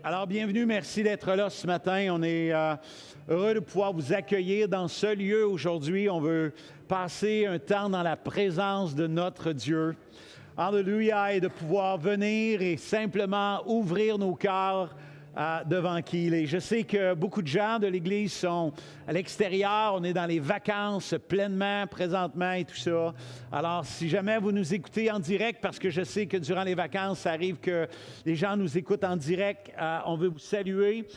Alors, bienvenue, merci d'être là ce matin. On est heureux de pouvoir vous accueillir dans ce lieu aujourd'hui. On veut passer un temps dans la présence de notre Dieu. Alléluia, et de pouvoir venir et simplement ouvrir nos cœurs devant qui il est. Je sais que beaucoup de gens de l'Église sont à l'extérieur. On est dans les vacances pleinement, présentement et tout ça. Alors, si jamais vous nous écoutez en direct, parce que je sais que durant les vacances, ça arrive que les gens nous écoutent en direct, on veut vous saluer,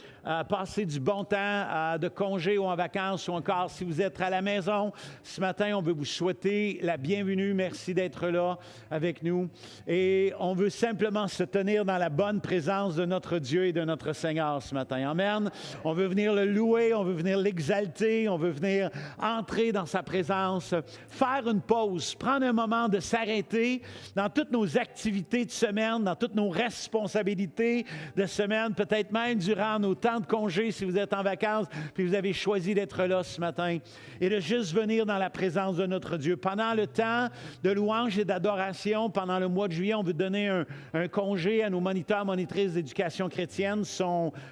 passer du bon temps de congé ou en vacances, ou encore si vous êtes à la maison. Ce matin, on veut vous souhaiter la bienvenue. Merci d'être là avec nous. Et on veut simplement se tenir dans la bonne présence de notre Dieu et de notre Seigneur ce matin. Amen. On veut venir le louer, on veut venir l'exalter, on veut venir entrer dans sa présence, faire une pause, prendre un moment de s'arrêter dans toutes nos activités de semaine, dans toutes nos responsabilités de semaine, peut-être même durant nos temps de congé si vous êtes en vacances, puis vous avez choisi d'être là ce matin, et de juste venir dans la présence de notre Dieu. Pendant le temps de louange et d'adoration, pendant le mois de juillet, on veut donner un congé à nos moniteurs, monitrices d'éducation chrétienne.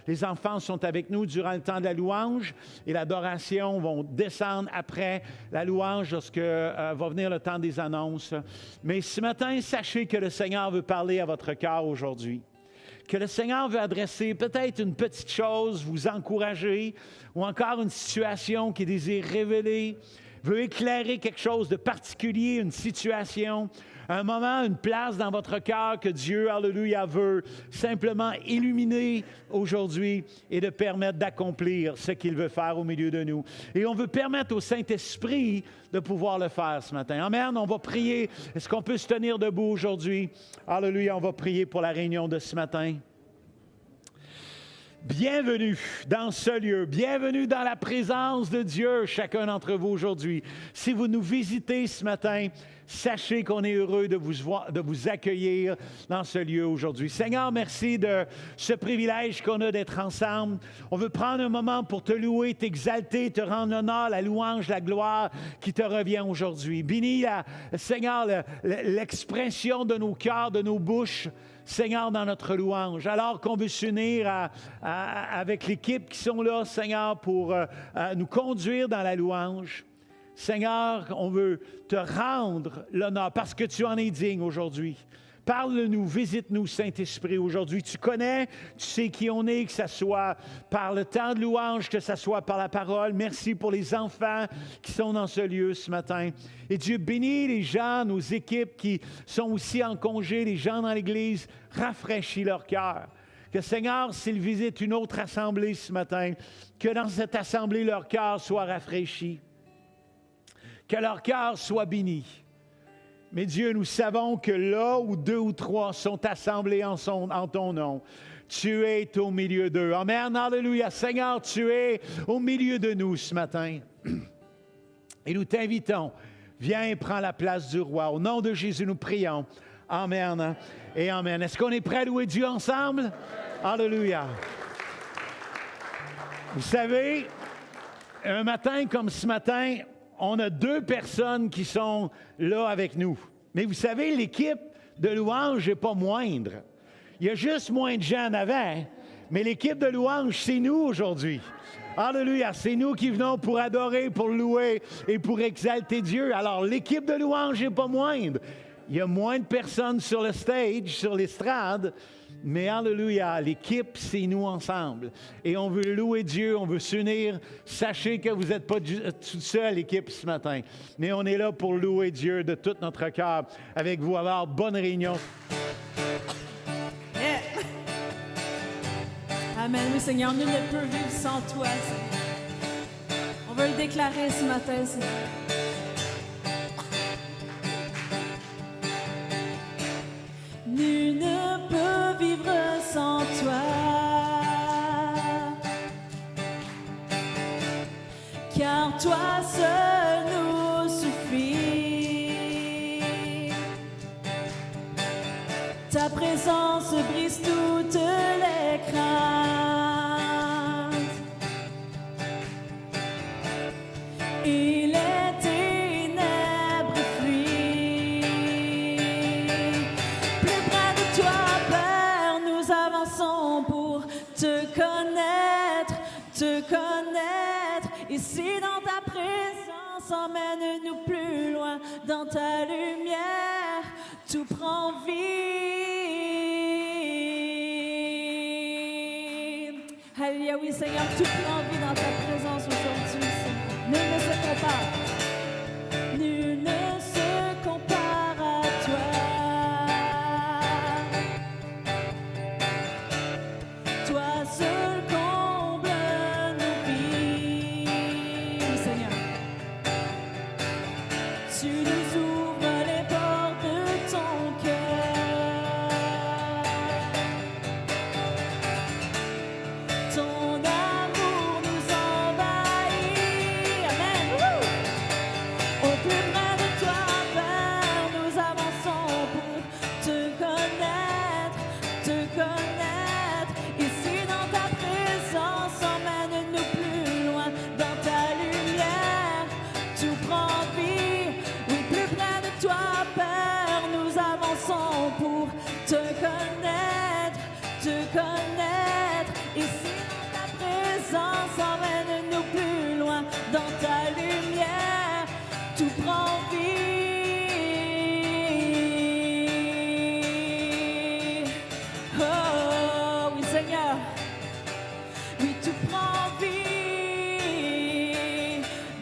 Les enfants sont avec nous durant le temps de la louange et l'adoration vont descendre après la louange lorsque va venir le temps des annonces. Mais ce matin, sachez que le Seigneur veut parler à votre cœur aujourd'hui. Que le Seigneur veut adresser peut-être une petite chose, vous encourager, ou encore une situation qu'il désire révéler, veut éclairer quelque chose de particulier, une situation, un moment, une place dans votre cœur que Dieu, alléluia, veut simplement illuminer aujourd'hui et de permettre d'accomplir ce qu'il veut faire au milieu de nous. Et on veut permettre au Saint-Esprit de pouvoir le faire ce matin. Amen. On va prier. Est-ce qu'on peut se tenir debout aujourd'hui? Alléluia, on va prier pour la réunion de ce matin. Bienvenue dans ce lieu, bienvenue dans la présence de Dieu, chacun d'entre vous aujourd'hui. Si vous nous visitez ce matin, sachez qu'on est heureux de vous accueillir dans ce lieu aujourd'hui. Seigneur, merci de ce privilège qu'on a d'être ensemble. On veut prendre un moment pour te louer, t'exalter, te rendre l'honneur, la louange, la gloire qui te revient aujourd'hui. Bénis, Seigneur, l'expression de nos cœurs, de nos bouches, Seigneur, dans notre louange, alors qu'on veut s'unir avec l'équipe qui sont là, Seigneur, pour nous conduire dans la louange. Seigneur, on veut te rendre l'honneur parce que tu en es digne aujourd'hui. Parle-nous, visite-nous, Saint-Esprit, aujourd'hui. Tu connais, tu sais qui on est, que ce soit par le temps de louange, que ce soit par la parole. Merci pour les enfants qui sont dans ce lieu ce matin. Et Dieu bénit les gens, nos équipes qui sont aussi en congé, les gens dans l'Église, rafraîchis leur cœur. Que Seigneur, s'ils visitent une autre assemblée ce matin, que dans cette assemblée, leur cœur soit rafraîchi. Que leur cœur soit béni. Mais Dieu, nous savons que là où 2 ou 3 sont assemblés en ton nom, tu es au milieu d'eux. Amen, alléluia. Seigneur, tu es au milieu de nous ce matin. Et nous t'invitons, viens et prends la place du roi. Au nom de Jésus, nous prions. Amen et amen. Est-ce qu'on est prêt à louer Dieu ensemble? Alléluia. Vous savez, un matin comme ce matin, on a 2 personnes qui sont là avec nous. Mais vous savez, l'équipe de louange n'est pas moindre. Il y a juste moins de gens en avant, mais l'équipe de louange, c'est nous aujourd'hui. Alléluia, c'est nous qui venons pour adorer, pour louer et pour exalter Dieu. Alors, l'équipe de louange n'est pas moindre. Il y a moins de personnes sur le stage, sur l'estrade, mais alléluia, l'équipe, c'est nous ensemble. Et on veut louer Dieu, on veut s'unir. Sachez que vous n'êtes pas tout seul, l'équipe, ce matin. Mais on est là pour louer Dieu de tout notre cœur avec vous. Alors, bonne réunion. Yeah. Amen. Oui, Seigneur, nul ne peut vivre sans toi, Seigneur. On veut le déclarer ce matin, Seigneur. Nul ne peut vivre sans toi, car toi seul nous suffit. Ta présence brise toutes les craintes. Il est ténèbres fuient. Plus près de toi, Père, nous avançons pour emmène-nous plus loin dans ta lumière. Tout prend vie. Alléluia, oui Seigneur, tout prend vie dans ta présence aujourd'hui, Seigneur. Nul ne se compare. Nul ne se compare à toi. Toi seul comble nos vies, Seigneur. Tu nous ouvres les portes de ton cœur. Ton amour nous envahit. Amen. Au plus près de toi, Père, nous avançons pour te connaître, te connaître. Ici dans ta présence, emmène-nous plus loin dans ta lumière. Tout prend vie. Oui, plus près de toi, Père, nous avançons pour te connaître, te connaître. Ici dans ta présence, emmène-nous plus loin dans ta lumière. Tout prend vie. Oh, oui, Seigneur. Oui, tout prend vie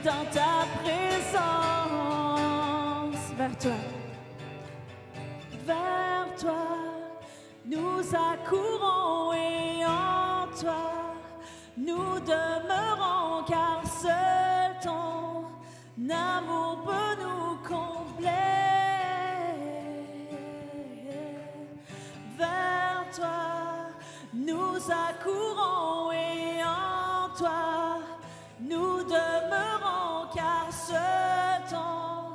dans ta présence. Vers toi. Vers toi, nous accourons et en toi, nous demeurons car seul ton amour peut nous combler. Vers toi, nous accourons et en toi, nous demeurons car seul ton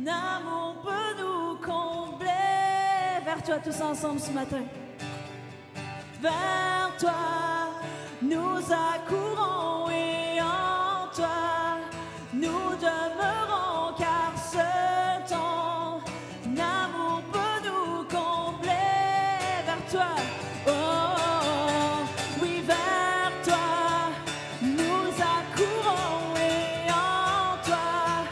amour peut nous combler. Vers toi tous ensemble ce matin. Vers toi, nous accourons et en toi, nous demeurons car seul ton amour peut nous combler. Vers toi, oh, oui, vers toi, nous accourons et en toi,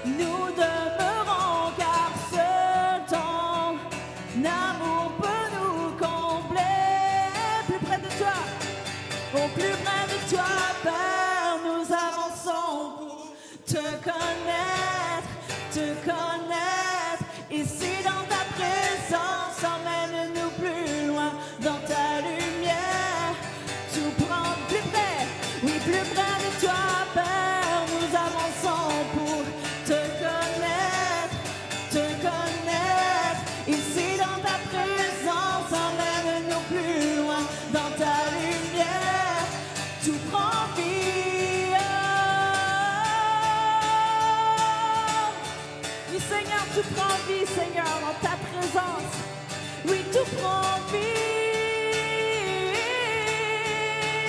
nous demeurons car seul ton amour peut nous combler. Plus près de toi, au plus près de toi, Père, nous avançons pour te connaître, te connaître. Ici dans ta présence, emmène-nous plus loin dans ta lumière. Tout prend plus près, oui, plus près de toi, Père, nous avançons pour te connaître, te connaître. Ici dans ta présence, emmène-nous plus loin dans ta lumière. Tout prend vie. Oui, Seigneur, tout prend vie, Seigneur, dans ta présence. Oui, tout prend vie.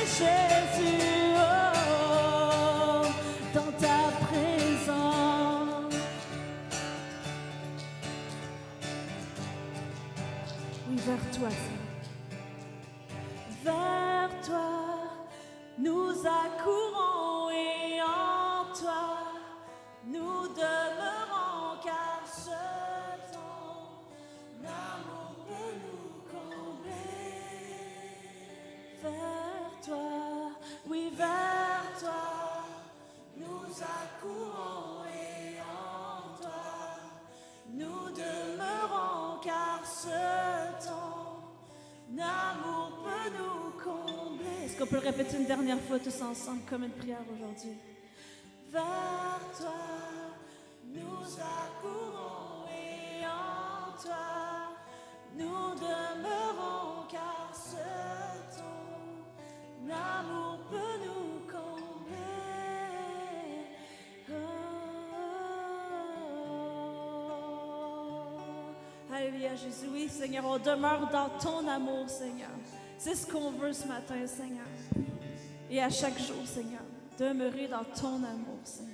Jésus, oh, dans ta présence. Oui, vers toi, Seigneur. Vers toi, nous accourons et en toi, nous demeurons car seul ton amour peut nous combler. Vers toi, oui, vers toi, nous accourons et en toi, nous demeurons car seul ton amour peut nous combler. Est-ce qu'on peut le répéter une dernière fois tous ensemble comme une prière aujourd'hui? Vers toi, nous accourons et en toi, nous demeurons car seul ton amour peut nous combler. Oh. Alléluia, Jésus. Oui, Seigneur, on demeure dans ton amour, Seigneur. C'est ce qu'on veut ce matin, Seigneur. Et à chaque jour, Seigneur, demeurer dans ton amour, Seigneur.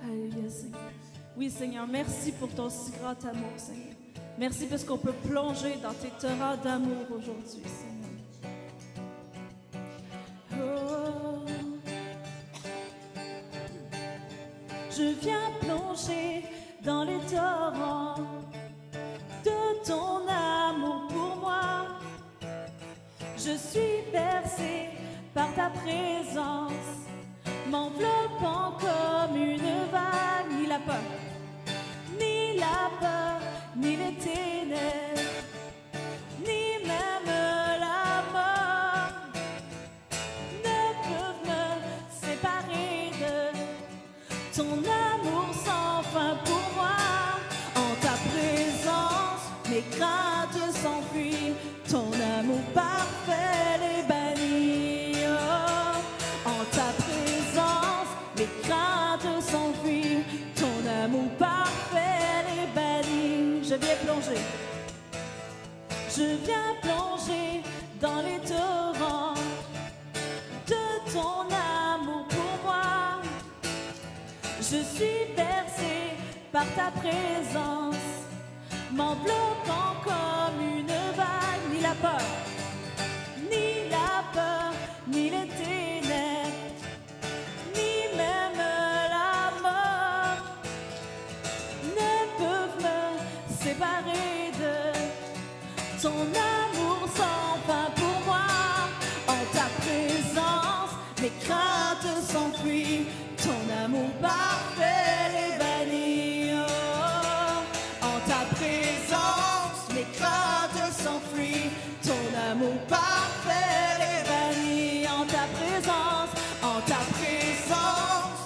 Alléluia, Seigneur. Oui, Seigneur, merci pour ton si grand amour, Seigneur. Merci parce qu'on peut plonger dans tes torrents d'amour aujourd'hui, Seigneur. je viens plonger dans les torrents de ton amour pour moi. Je suis bercée par ta présence, m'enveloppant comme une vague. Ni la peur, ni la peur, ni les ténèbres, ni même la mort ne peuvent me séparer de ton amour sans fin pour moi. En ta présence, mes craintes s'enfuient, ton amour parfait les bannit. Oh, en ta présence, mes craintes s'enfuient, ton amour parfait les bannit. Je viens plonger, je viens plonger dans les torrents de ton amour pour moi. Je suis bercée par ta présence, m'enveloppant comme une vague. Ni la peur, ni la peur, ni les ténèbres, ni même la mort ne peuvent me séparer de ton amour sans fin pour moi. En ta présence, mes craintes s'enfuient, ton amour parfait les bannit. Oh, en ta présence, mes craintes s'enfuient, ton amour parfait les bannit. En ta présence,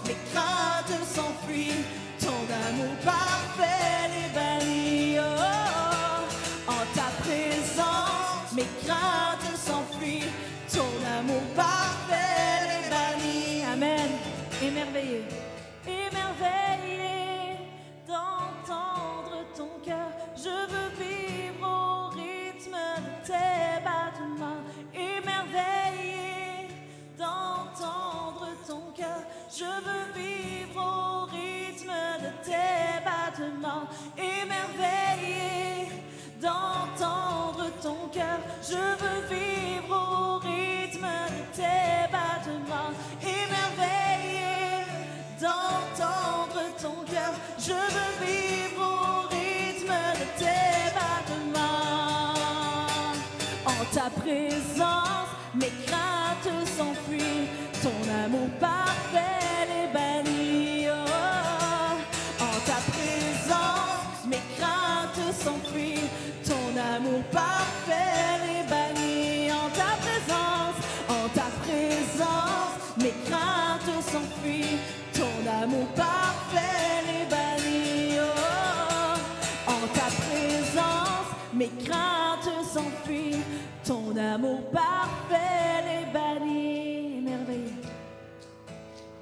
mes craintes s'enfuient, ton amour parfait les bannit. Oh, en ta présence, mes craintes s'enfuient, ton amour parfait les bannit. Amen. Émerveillé, émerveillé d'entendre ton cœur. Je veux vivre au rythme de tes battements. Émerveillé d'entendre ton cœur. Je veux vivre au rythme de tes battements. Émerveillé d'entendre ton cœur. Je veux vivre au rythme de tes battements. Émerveillé d'entendre ton cœur. Je veux vivre au rythme de tes battements. En ta présence, mes craintes s'enfuient, ton amour parfait les bannit. Oh, en ta présence, mes craintes s'enfuient, ton amour parfait les bannit. En ta présence, mes craintes s'enfuient, ton amour parfait les bannit. Oh, en ta présence, mes craintes s'enfuient, ton amour parfait les bannit. Émerveillé,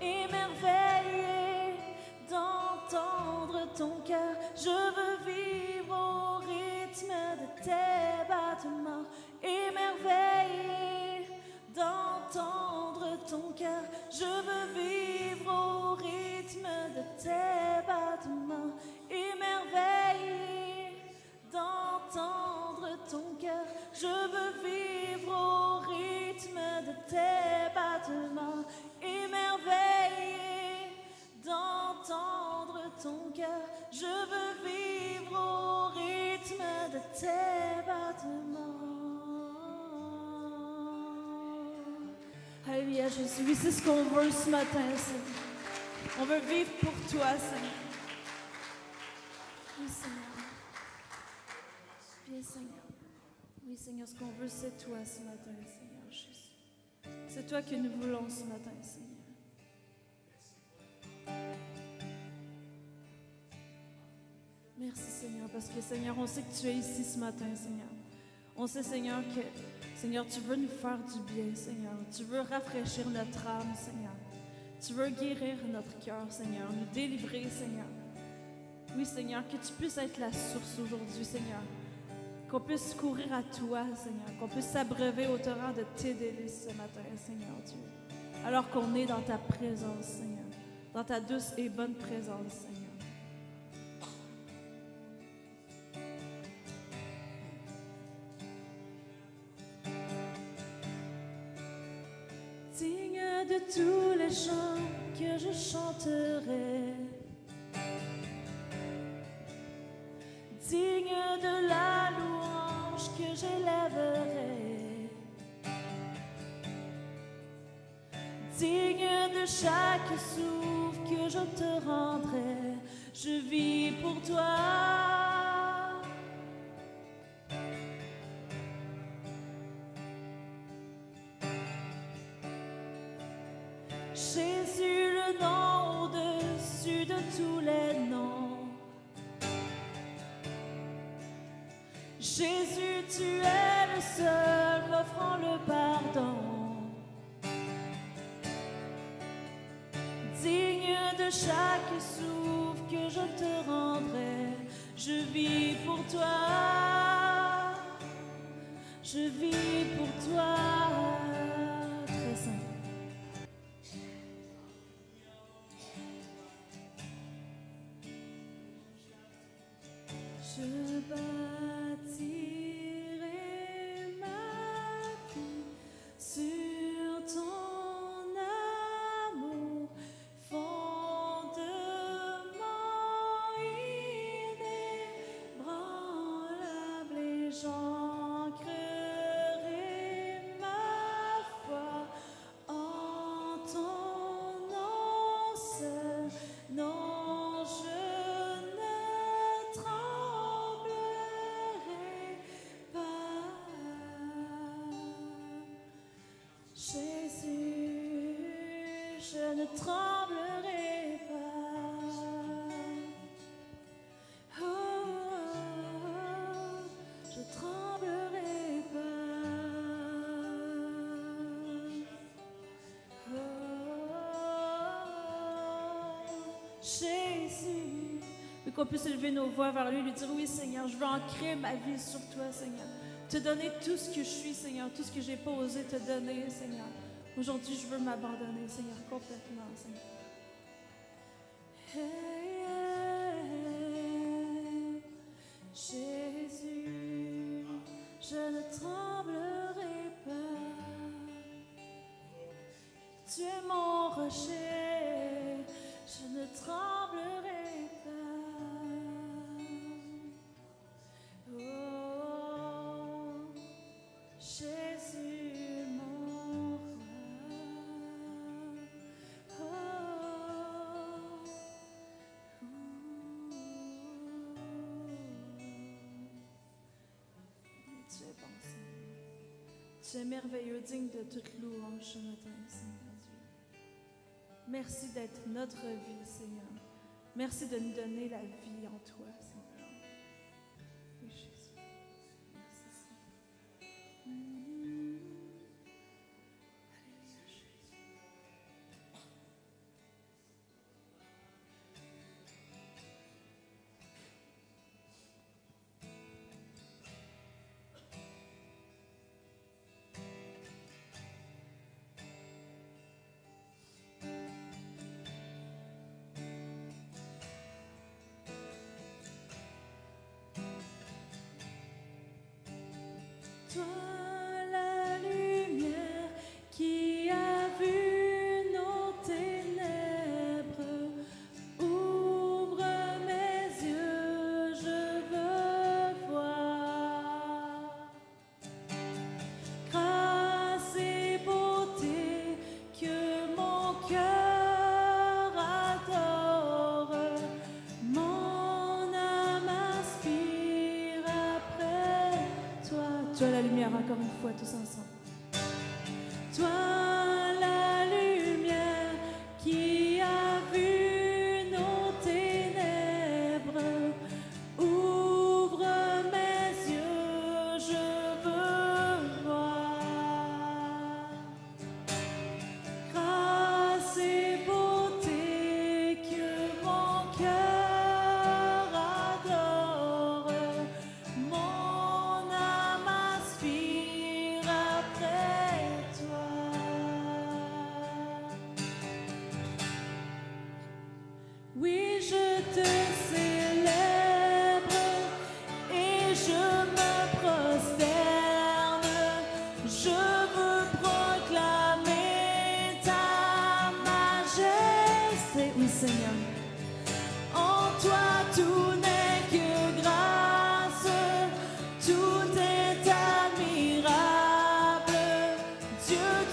émerveillé d'entendre ton cœur. Je veux vivre au rythme de tes battements. Émerveillé d'entendre ton cœur. Je veux vivre au rythme de tes battements. Émerveillé d'entendre ton cœur. Je veux vivre au rythme de tes battements. Émerveillé d'entendre ton cœur. Je veux vivre au rythme de tes battements. Alléluia, Jésus. Oui, c'est ce qu'on veut ce matin, Seigneur. On veut vivre pour toi, Seigneur. Oui, Seigneur. Viens, Seigneur. Oui, Seigneur, ce qu'on veut, c'est toi ce matin, Seigneur Jésus. C'est toi que nous voulons ce matin, Seigneur. Merci, Seigneur, parce que, Seigneur, on sait que tu es ici ce matin, Seigneur. On sait, Seigneur, que, Seigneur, tu veux nous faire du bien, Seigneur. Tu veux rafraîchir notre âme, Seigneur. Tu veux guérir notre cœur, Seigneur, nous délivrer, Seigneur. Oui, Seigneur, que tu puisses être la source aujourd'hui, Seigneur. Qu'on puisse courir à toi, Seigneur. Qu'on puisse s'abreuver au torrent de tes délices ce matin, Seigneur Dieu. Alors qu'on est dans ta présence, Seigneur. Dans ta douce et bonne présence, Seigneur. Digne de tous les chants que je chanterai, digne de la louange que j'élèverai, digne de chaque souffle que je te rendrai. Je vis pour toi. Jésus, le nom au-dessus de tous les noms. Jésus, tu es le seul m'offrant le pardon. Digne de chaque souffle que je te rendrai. Je vis pour toi. Je vis pour toi. Très simple. Je bâtirai ma vie sur ton amour, fondement inébranlable, et j'ancrerai ma foi en ton nom seul. Non, je ne tremblerai pas. Jésus, je ne tremblerai pas. Oh, je tremblerai pas. Oh, Jésus, et qu'on puisse élever nos voix vers lui et lui dire: oui, Seigneur, je veux ancrer ma vie sur toi, Seigneur. Te donner tout ce que je suis, Seigneur, tout ce que j'ai pas osé te donner, Seigneur. Aujourd'hui, je veux m'abandonner, Seigneur, complètement, Seigneur. Hey, hey, Jésus, je ne tremblerai pas. Tu es mon rocher, je ne tremblerai pas. Oh, Jésus, mon roi. Oh, tu es bon, Seigneur. Tu es merveilleux, digne de toute louange ce matin, Seigneur Dieu. Merci d'être notre vie, Seigneur. Merci de nous donner la vie en toi, Seigneur. Oui, Jésus. Merci, Seigneur. Alléluia, Jésus. Toi, la lumière qui a vu nos ténèbres, ouvre mes yeux, je veux voir. Grâce et beauté que mon cœur adore, mon âme aspire après toi. Toi la lumière, encore une fois, tous ensemble. Toi la lumière qui a vu nos ténèbres, ouvre mes yeux, je veux voir. Grâce et beauté que mon cœur adore, mon âme aspire après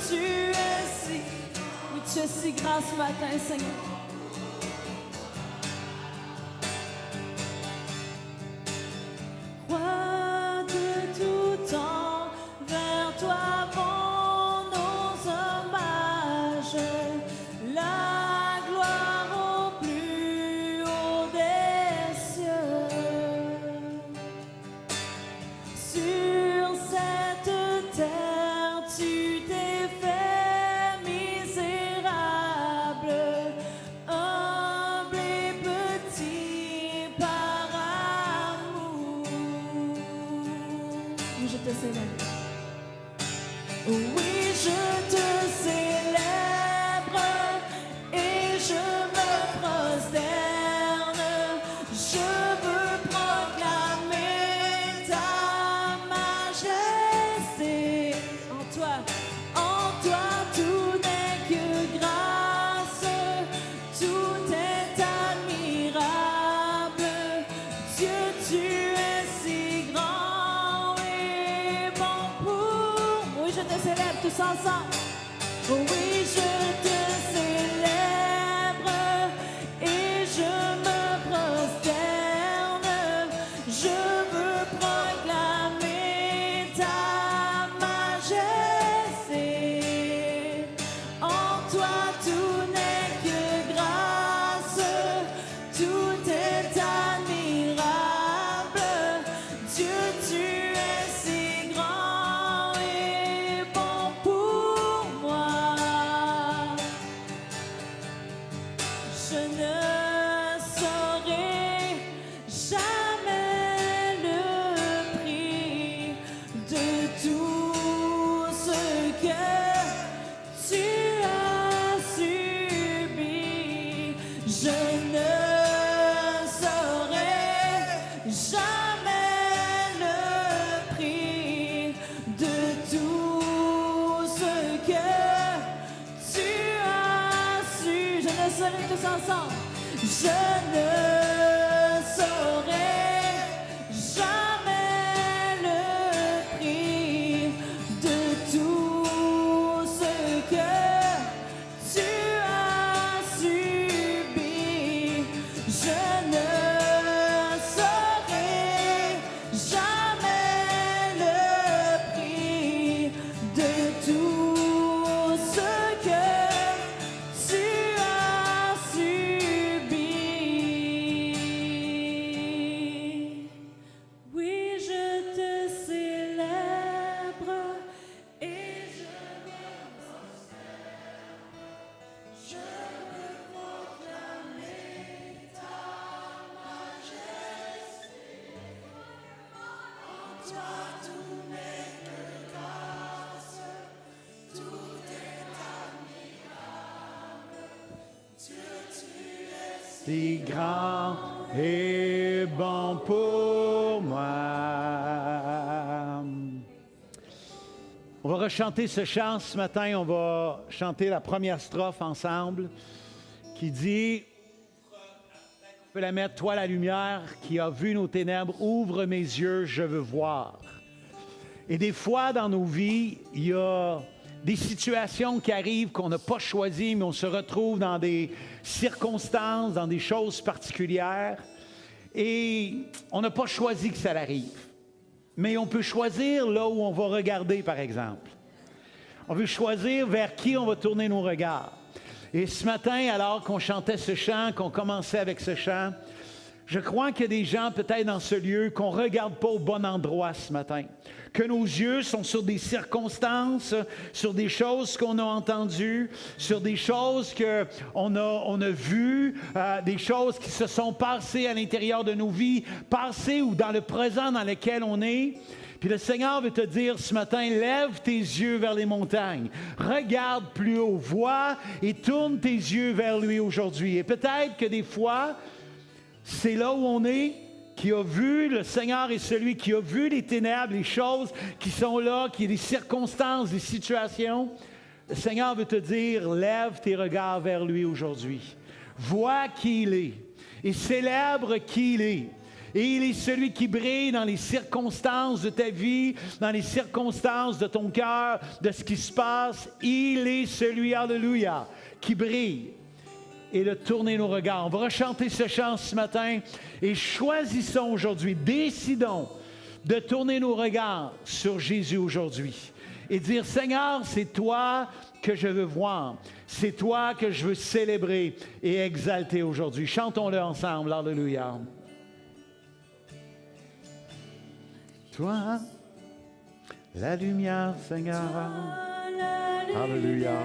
tu es si, oui, tu es si grand ce matin, Seigneur. Roi de tout temps, vers toi vont nos hommages, la gloire au plus haut des cieux. Sur cette terre, tu t'es fait misérable, humble et petit par amour. Oui, je te célèbre. Oui, je te célèbre et je me prosterne. Je veux proclamer ta majesté. En toi tout n'est que grâce, tout est admirable. Dieu, tu es si grand et bon pour. Oui, je te célèbre tous ensemble. Oui, je te célèbre et je me prosterne. Je veux proclamer ta majesté. En toi tout n'est que grâce, tout est admirable. Dieu, tu es si grand et bon pour moi. Je ne saurais jamais le prix de tout ce que tu as subi. Je ne saurais jamais le prix de tout ce que tu as su. Je ne saurais tous ensemble. Je ne saurais jamais le prix de tout ce que tu as subi. Je ne saurais jamais le prix de tout ce que tu as subi. Oui, je te célèbre et je veux proclamer ta majesté. En toi tout n'est que grâce, tout est admirable. Dieu, tu es Si grand et bon pour moi. On va rechanter ce chant ce matin. On va chanter la première strophe ensemble qui dit, on peut la mettre, toi la lumière qui a vu nos ténèbres, ouvre mes yeux, je veux voir. Et des fois dans nos vies, il y a des situations qui arrivent qu'on n'a pas choisies, mais on se retrouve dans des circonstances, dans des choses particulières. Et on n'a pas choisi que ça arrive. Mais on peut choisir là où on va regarder, par exemple. On veut choisir vers qui on va tourner nos regards. Et ce matin, alors qu'on chantait ce chant, qu'on commençait avec ce chant, je crois qu'il y a des gens peut-être dans ce lieu qu'on ne regarde pas au bon endroit ce matin. Que nos yeux sont sur des circonstances, sur des choses qu'on a entendues, sur des choses qu'on a vues, des choses qui se sont passées à l'intérieur de nos vies, passées ou dans le présent dans lequel on est. Puis le Seigneur veut te dire ce matin, lève tes yeux vers les montagnes, regarde plus haut, vois et tourne tes yeux vers lui aujourd'hui. Et peut-être que des fois, c'est là où on est, qui a vu, le Seigneur est celui qui a vu les ténèbres, les choses qui sont là, qui est des circonstances, des situations. Le Seigneur veut te dire, lève tes regards vers lui aujourd'hui. Vois qui il est et célèbre qui il est. Et il est celui qui brille dans les circonstances de ta vie, dans les circonstances de ton cœur, de ce qui se passe. Il est celui, alléluia, qui brille. Et de tourner nos regards. On va rechanter ce chant ce matin et choisissons aujourd'hui, décidons de tourner nos regards sur Jésus aujourd'hui et dire, Seigneur, c'est toi que je veux voir, c'est toi que je veux célébrer et exalter aujourd'hui. Chantons-le ensemble, alléluia. Toi, la lumière, Seigneur, alléluia,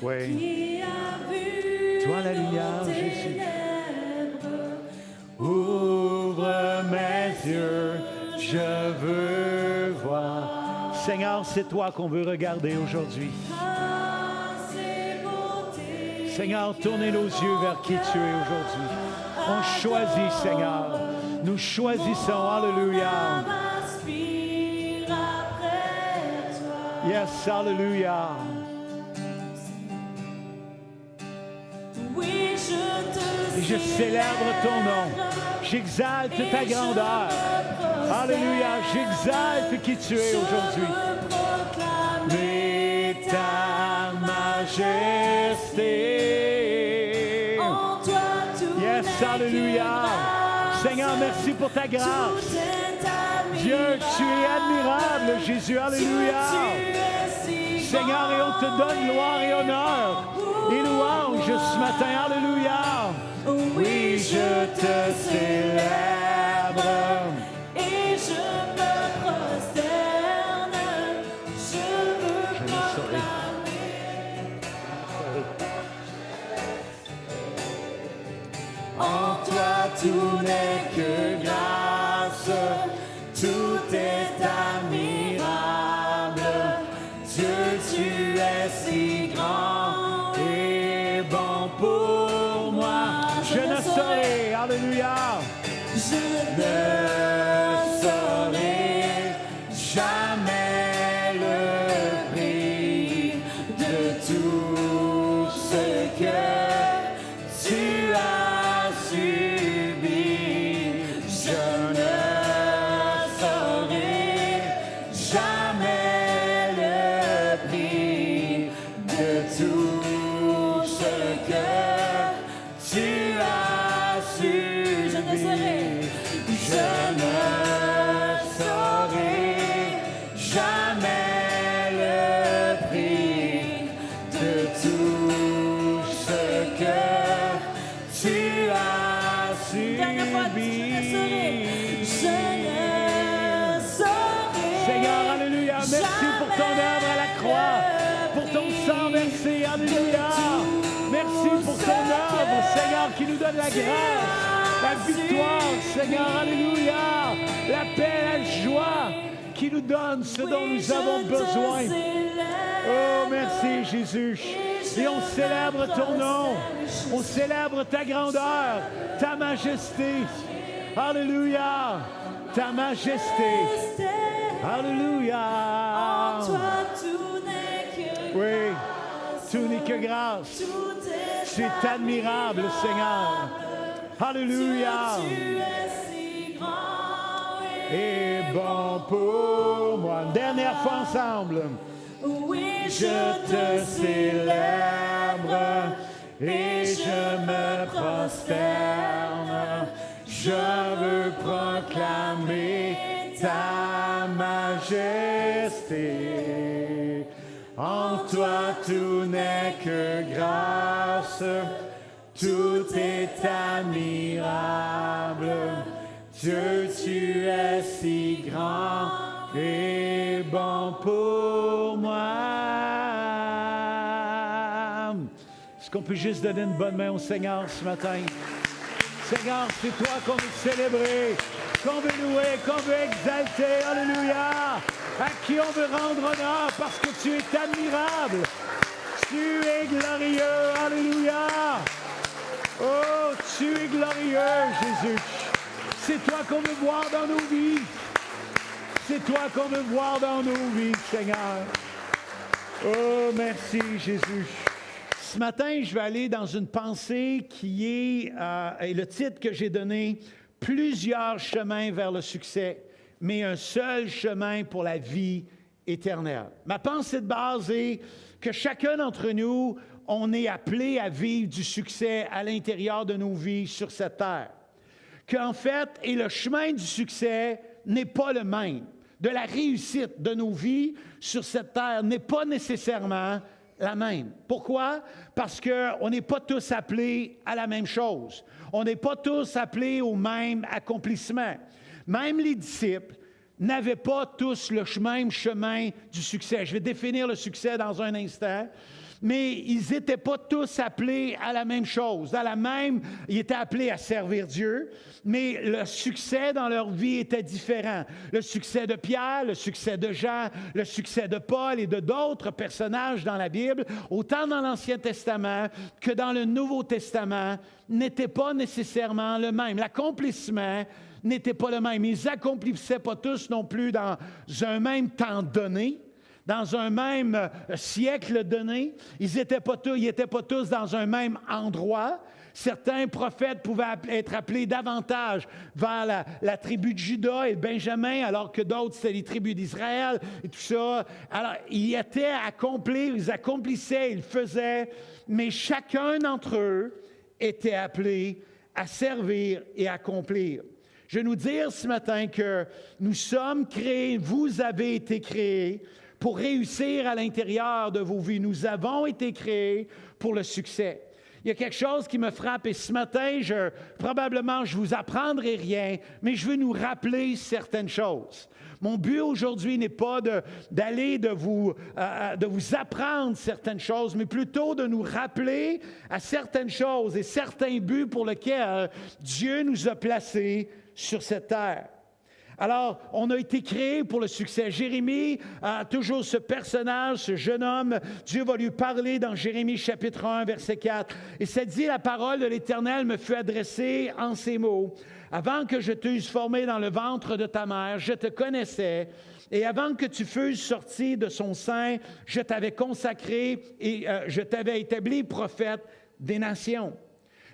oui. Toi la lumière, Jésus. Ouvre mes yeux, je veux voir. Seigneur, c'est toi qu'on veut regarder aujourd'hui. Seigneur, tournez nos yeux vers qui tu es aujourd'hui. On choisit, Seigneur. Nous choisissons, alléluia. Yes, alléluia. Et je célèbre ton nom. J'exalte ta grandeur. Alléluia. J'exalte qui tu es aujourd'hui. Mais ta majesté. Yes, alléluia. Seigneur, merci pour ta grâce. Dieu, tu es admirable, Jésus. Alléluia. Seigneur, et on te donne gloire et honneur et louange ce matin. Alléluia. Oui, je te célèbre. Et je me prosterne. Je veux proclamer. En toi tout n'est que grâce. Tout est admirable. Dieu, tu es si grand et bon pour moi. Je ne saurais, alléluia. Je ne saurais jamais le prix de tout ce que tu as subi. Je ne saurais jamais le prix de tout ce que tu as subi. Je ne saurais jamais le prix de tout ce que tu as subi. Dernière fois, je ne saurais. Seigneur, alléluia. Merci pour ton œuvre à la croix, pour ton sang versé. Alléluia. Merci pour ton œuvre, Seigneur, qui nous donne la grâce, la victoire, Seigneur, alléluia, la paix, la joie, qui nous donne ce dont nous avons besoin. Oh, merci Jésus. Et on célèbre ton nom, on célèbre ta grandeur, ta majesté. Alléluia, ta majesté. Alléluia. Oui, tout n'est que grâce. C'est admirable, Seigneur. Alléluia. Et bon pour moi. Une dernière fois ensemble. Oui, Je te célèbre et je me prosterne. Je veux proclamer ta majesté. En toi tout n'est que grâce, tout est admirable. Dieu, tu es si grand et bon pour moi. Est-ce qu'on peut juste donner une bonne main au Seigneur ce matin? Seigneur, c'est toi qu'on veut célébrer, qu'on veut louer, qu'on veut exalter. Alléluia! À qui on veut rendre honneur parce que tu es admirable. Tu es glorieux. Alléluia! Oh, tu es glorieux, Jésus. C'est toi qu'on veut voir dans nos vies. C'est toi qu'on veut voir dans nos vies, Seigneur. Oh, merci, Jésus. Ce matin, je vais aller dans une pensée qui est le titre que j'ai donné, plusieurs chemins vers le succès, mais un seul chemin pour la vie éternelle. Ma pensée de base est que chacun d'entre nous, on est appelé à vivre du succès à l'intérieur de nos vies sur cette terre. Qu'en fait, et le chemin du succès n'est pas le même. De la réussite de nos vies sur cette terre n'est pas nécessairement la même. Pourquoi? Parce qu'on n'est pas tous appelés à la même chose. On n'est pas tous appelés au même accomplissement. Même les disciples n'avaient pas tous le même chemin du succès. Je vais définir le succès dans un instant. Mais ils n'étaient pas tous appelés à la même chose. Ils étaient appelés à servir Dieu, mais le succès dans leur vie était différent. Le succès de Pierre, le succès de Jean, le succès de Paul et de d'autres personnages dans la Bible, autant dans l'Ancien Testament que dans le Nouveau Testament, n'était pas nécessairement le même. L'accomplissement n'était pas le même. Ils n'accomplissaient pas tous non plus dans un même temps donné. Dans un même siècle donné. Ils n'étaient pas tous dans un même endroit. Certains prophètes pouvaient être appelés davantage vers la tribu de Juda et de Benjamin, alors que d'autres, c'était les tribus d'Israël et tout ça. Alors, ils étaient à accomplir, ils accomplissaient, ils faisaient, mais chacun d'entre eux était appelé à servir et à accomplir. Je vais nous dire ce matin que nous sommes créés, vous avez été créés, pour réussir à l'intérieur de vos vies. Nous avons été créés pour le succès. Il y a quelque chose qui me frappe et ce matin, probablement, je ne vous apprendrai rien, mais je veux nous rappeler certaines choses. Mon but aujourd'hui n'est pas de vous apprendre certaines choses, mais plutôt de nous rappeler à certaines choses et certains buts pour lesquels Dieu nous a placés sur cette terre. Alors, on a été créé pour le succès. Jérémie a toujours ce personnage, ce jeune homme. Dieu va lui parler dans Jérémie chapitre 1, verset 4. Et ça dit, la parole de l'Éternel me fut adressée en ces mots. Avant que je t'eusse formé dans le ventre de ta mère, je te connaissais. Et avant que tu fusses sorti de son sein, je t'avais consacré et je t'avais établi prophète des nations.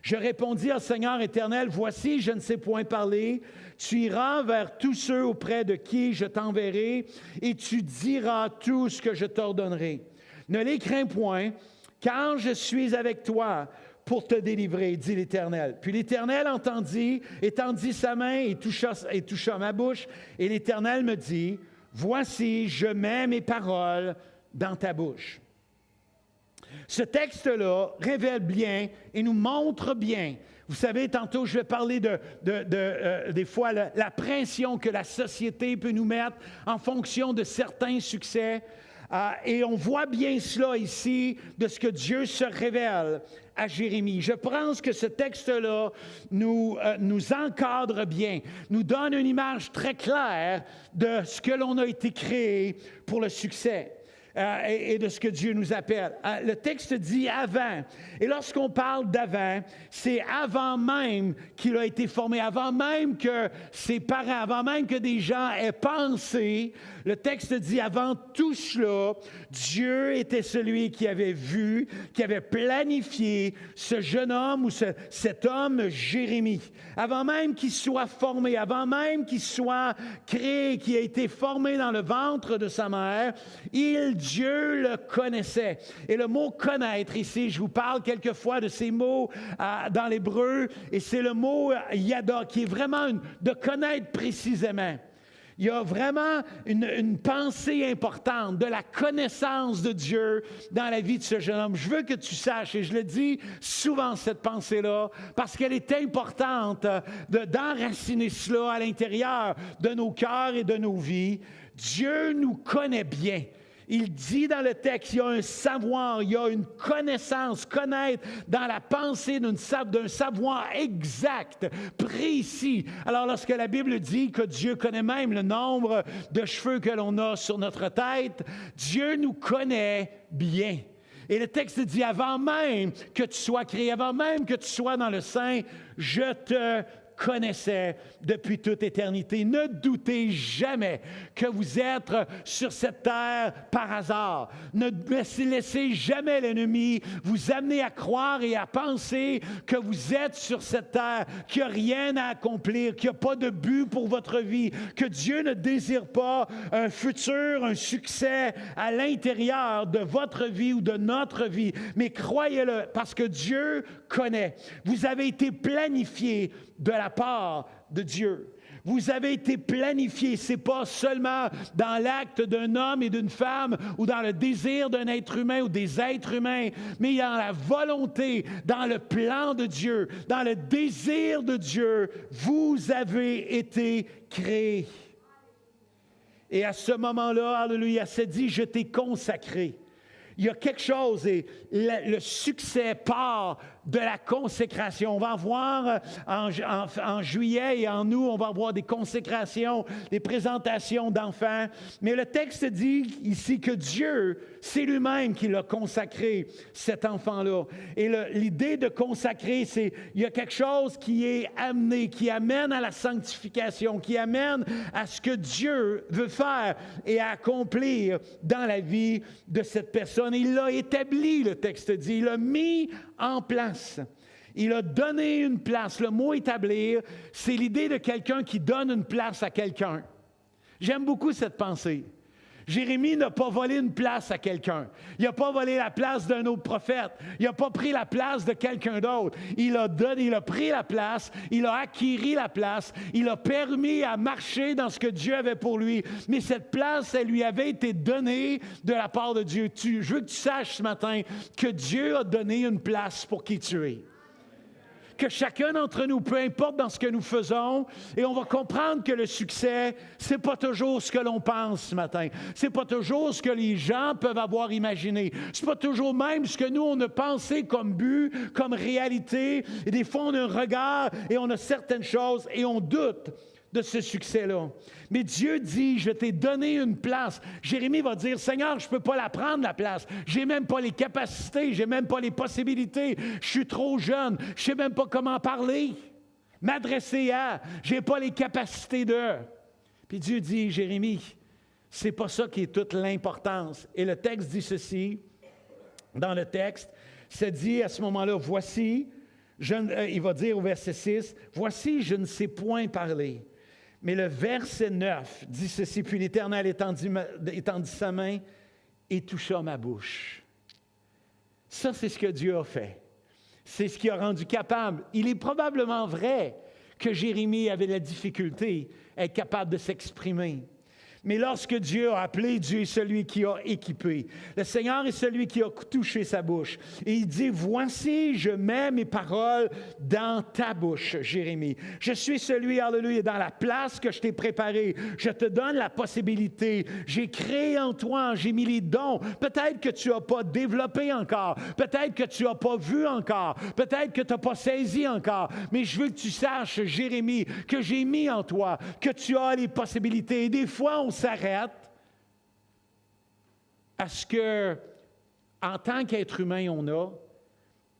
Je répondis au Seigneur éternel, voici, je ne sais point parler. Tu iras vers tous ceux auprès de qui je t'enverrai et tu diras tout ce que je t'ordonnerai. Ne les crains point, car je suis avec toi pour te délivrer, dit l'Éternel. Puis l'Éternel étendit sa main et toucha ma bouche. Et l'Éternel me dit, voici, je mets mes paroles dans ta bouche. Ce texte-là révèle bien et nous montre bien. Vous savez, tantôt, je vais parler des fois la pression que la société peut nous mettre en fonction de certains succès. Et on voit bien cela ici de ce que Dieu se révèle à Jérémie. Je pense que ce texte-là nous encadre bien, nous donne une image très claire de ce que l'on a été créé pour le succès. Et de ce que Dieu nous appelle. Le texte dit « avant ». Et lorsqu'on parle d'avant, c'est avant même qu'il a été formé, avant même que ses parents, avant même que des gens aient pensé. Le texte dit « avant tout cela, Dieu était celui qui avait vu, qui avait planifié ce jeune homme ou cet homme Jérémie. Avant même qu'il soit formé, avant même qu'il soit créé, qu'il ait été formé dans le ventre de sa mère, Dieu le connaissait. Et le mot « connaître » ici, je vous parle quelquefois de ces mots dans l'hébreu, et c'est le mot « yada » qui est vraiment de connaître précisément. Il y a vraiment une pensée importante de la connaissance de Dieu dans la vie de ce jeune homme. Je veux que tu saches, et je le dis souvent cette pensée-là, parce qu'elle est importante d'enraciner cela à l'intérieur de nos cœurs et de nos vies. Dieu nous connaît bien. Il dit dans le texte, il y a un savoir, il y a une connaissance, connaître dans la pensée d'un savoir exact, précis. Alors, lorsque la Bible dit que Dieu connaît même le nombre de cheveux que l'on a sur notre tête, Dieu nous connaît bien. Et le texte dit, avant même que tu sois créé, avant même que tu sois dans le sein, je te connaissait depuis toute éternité. Ne doutez jamais que vous êtes sur cette terre par hasard. Ne laissez jamais l'ennemi vous amener à croire et à penser que vous êtes sur cette terre, qu'il n'y a rien à accomplir, qu'il n'y a pas de but pour votre vie, que Dieu ne désire pas un futur, un succès à l'intérieur de votre vie ou de notre vie. Mais croyez-le, parce que Dieu connaît. Vous avez été planifié de la part de Dieu. Vous avez été planifié. Ce n'est pas seulement dans l'acte d'un homme et d'une femme ou dans le désir d'un être humain ou des êtres humains, mais dans la volonté, dans le plan de Dieu, dans le désir de Dieu, vous avez été créés. Et à ce moment-là, alléluia, c'est dit, je t'ai consacré. Il y a quelque chose et le succès part de la consécration. On va en voir en juillet et en août, on va avoir des consécrations, des présentations d'enfants. Mais le texte dit ici que Dieu, c'est lui-même qui l'a consacré, cet enfant-là. Et l'idée de consacrer, c'est il y a quelque chose qui est amené, qui amène à la sanctification, qui amène à ce que Dieu veut faire et à accomplir dans la vie de cette personne. Il l'a établi, le texte dit, il l'a mis en place. Il a donné une place. Le mot « établir », c'est l'idée de quelqu'un qui donne une place à quelqu'un. J'aime beaucoup cette pensée. Jérémie n'a pas volé une place à quelqu'un. Il n'a pas volé la place d'un autre prophète. Il n'a pas pris la place de quelqu'un d'autre. Il a pris la place, il a acquis la place, il a permis à marcher dans ce que Dieu avait pour lui. Mais cette place, elle lui avait été donnée de la part de Dieu. Je veux que tu saches ce matin que Dieu a donné une place pour qui tu es. Que chacun d'entre nous, peu importe dans ce que nous faisons, et on va comprendre que le succès, c'est pas toujours ce que l'on pense ce matin. C'est pas toujours ce que les gens peuvent avoir imaginé. C'est pas toujours même ce que nous, on a pensé comme but, comme réalité. Et des fois, on a un regard et on a certaines choses et on doute de ce succès-là. Mais Dieu dit, je t'ai donné une place. Jérémie va dire, Seigneur, je ne peux pas la prendre, la place. Je n'ai même pas les capacités, je n'ai même pas les possibilités. Je suis trop jeune, je ne sais même pas comment parler, m'adresser à, je n'ai pas les capacités de. Puis Dieu dit, Jérémie, ce n'est pas ça qui est toute l'importance. Et le texte dit ceci, dans le texte, c'est dit à ce moment-là, voici, il va dire au verset 6, voici, je ne sais point parler. Mais le verset 9 dit ceci, puis l'Éternel étendit sa main et toucha ma bouche. Ça, c'est ce que Dieu a fait. C'est ce qui a rendu capable. Il est probablement vrai que Jérémie avait la difficulté à être capable de s'exprimer. Mais lorsque Dieu a appelé, Dieu est celui qui a équipé. Le Seigneur est celui qui a touché sa bouche. Et il dit, voici, je mets mes paroles dans ta bouche, Jérémie. Je suis celui, alléluia, dans la place que je t'ai préparée. Je te donne la possibilité. J'ai créé en toi, j'ai mis les dons. Peut-être que tu n'as pas développé encore. Peut-être que tu n'as pas vu encore. Peut-être que tu n'as pas saisi encore. Mais je veux que tu saches, Jérémie, que j'ai mis en toi, que tu as les possibilités. Et des fois, on s'arrête à ce que, en tant qu'être humain, on a,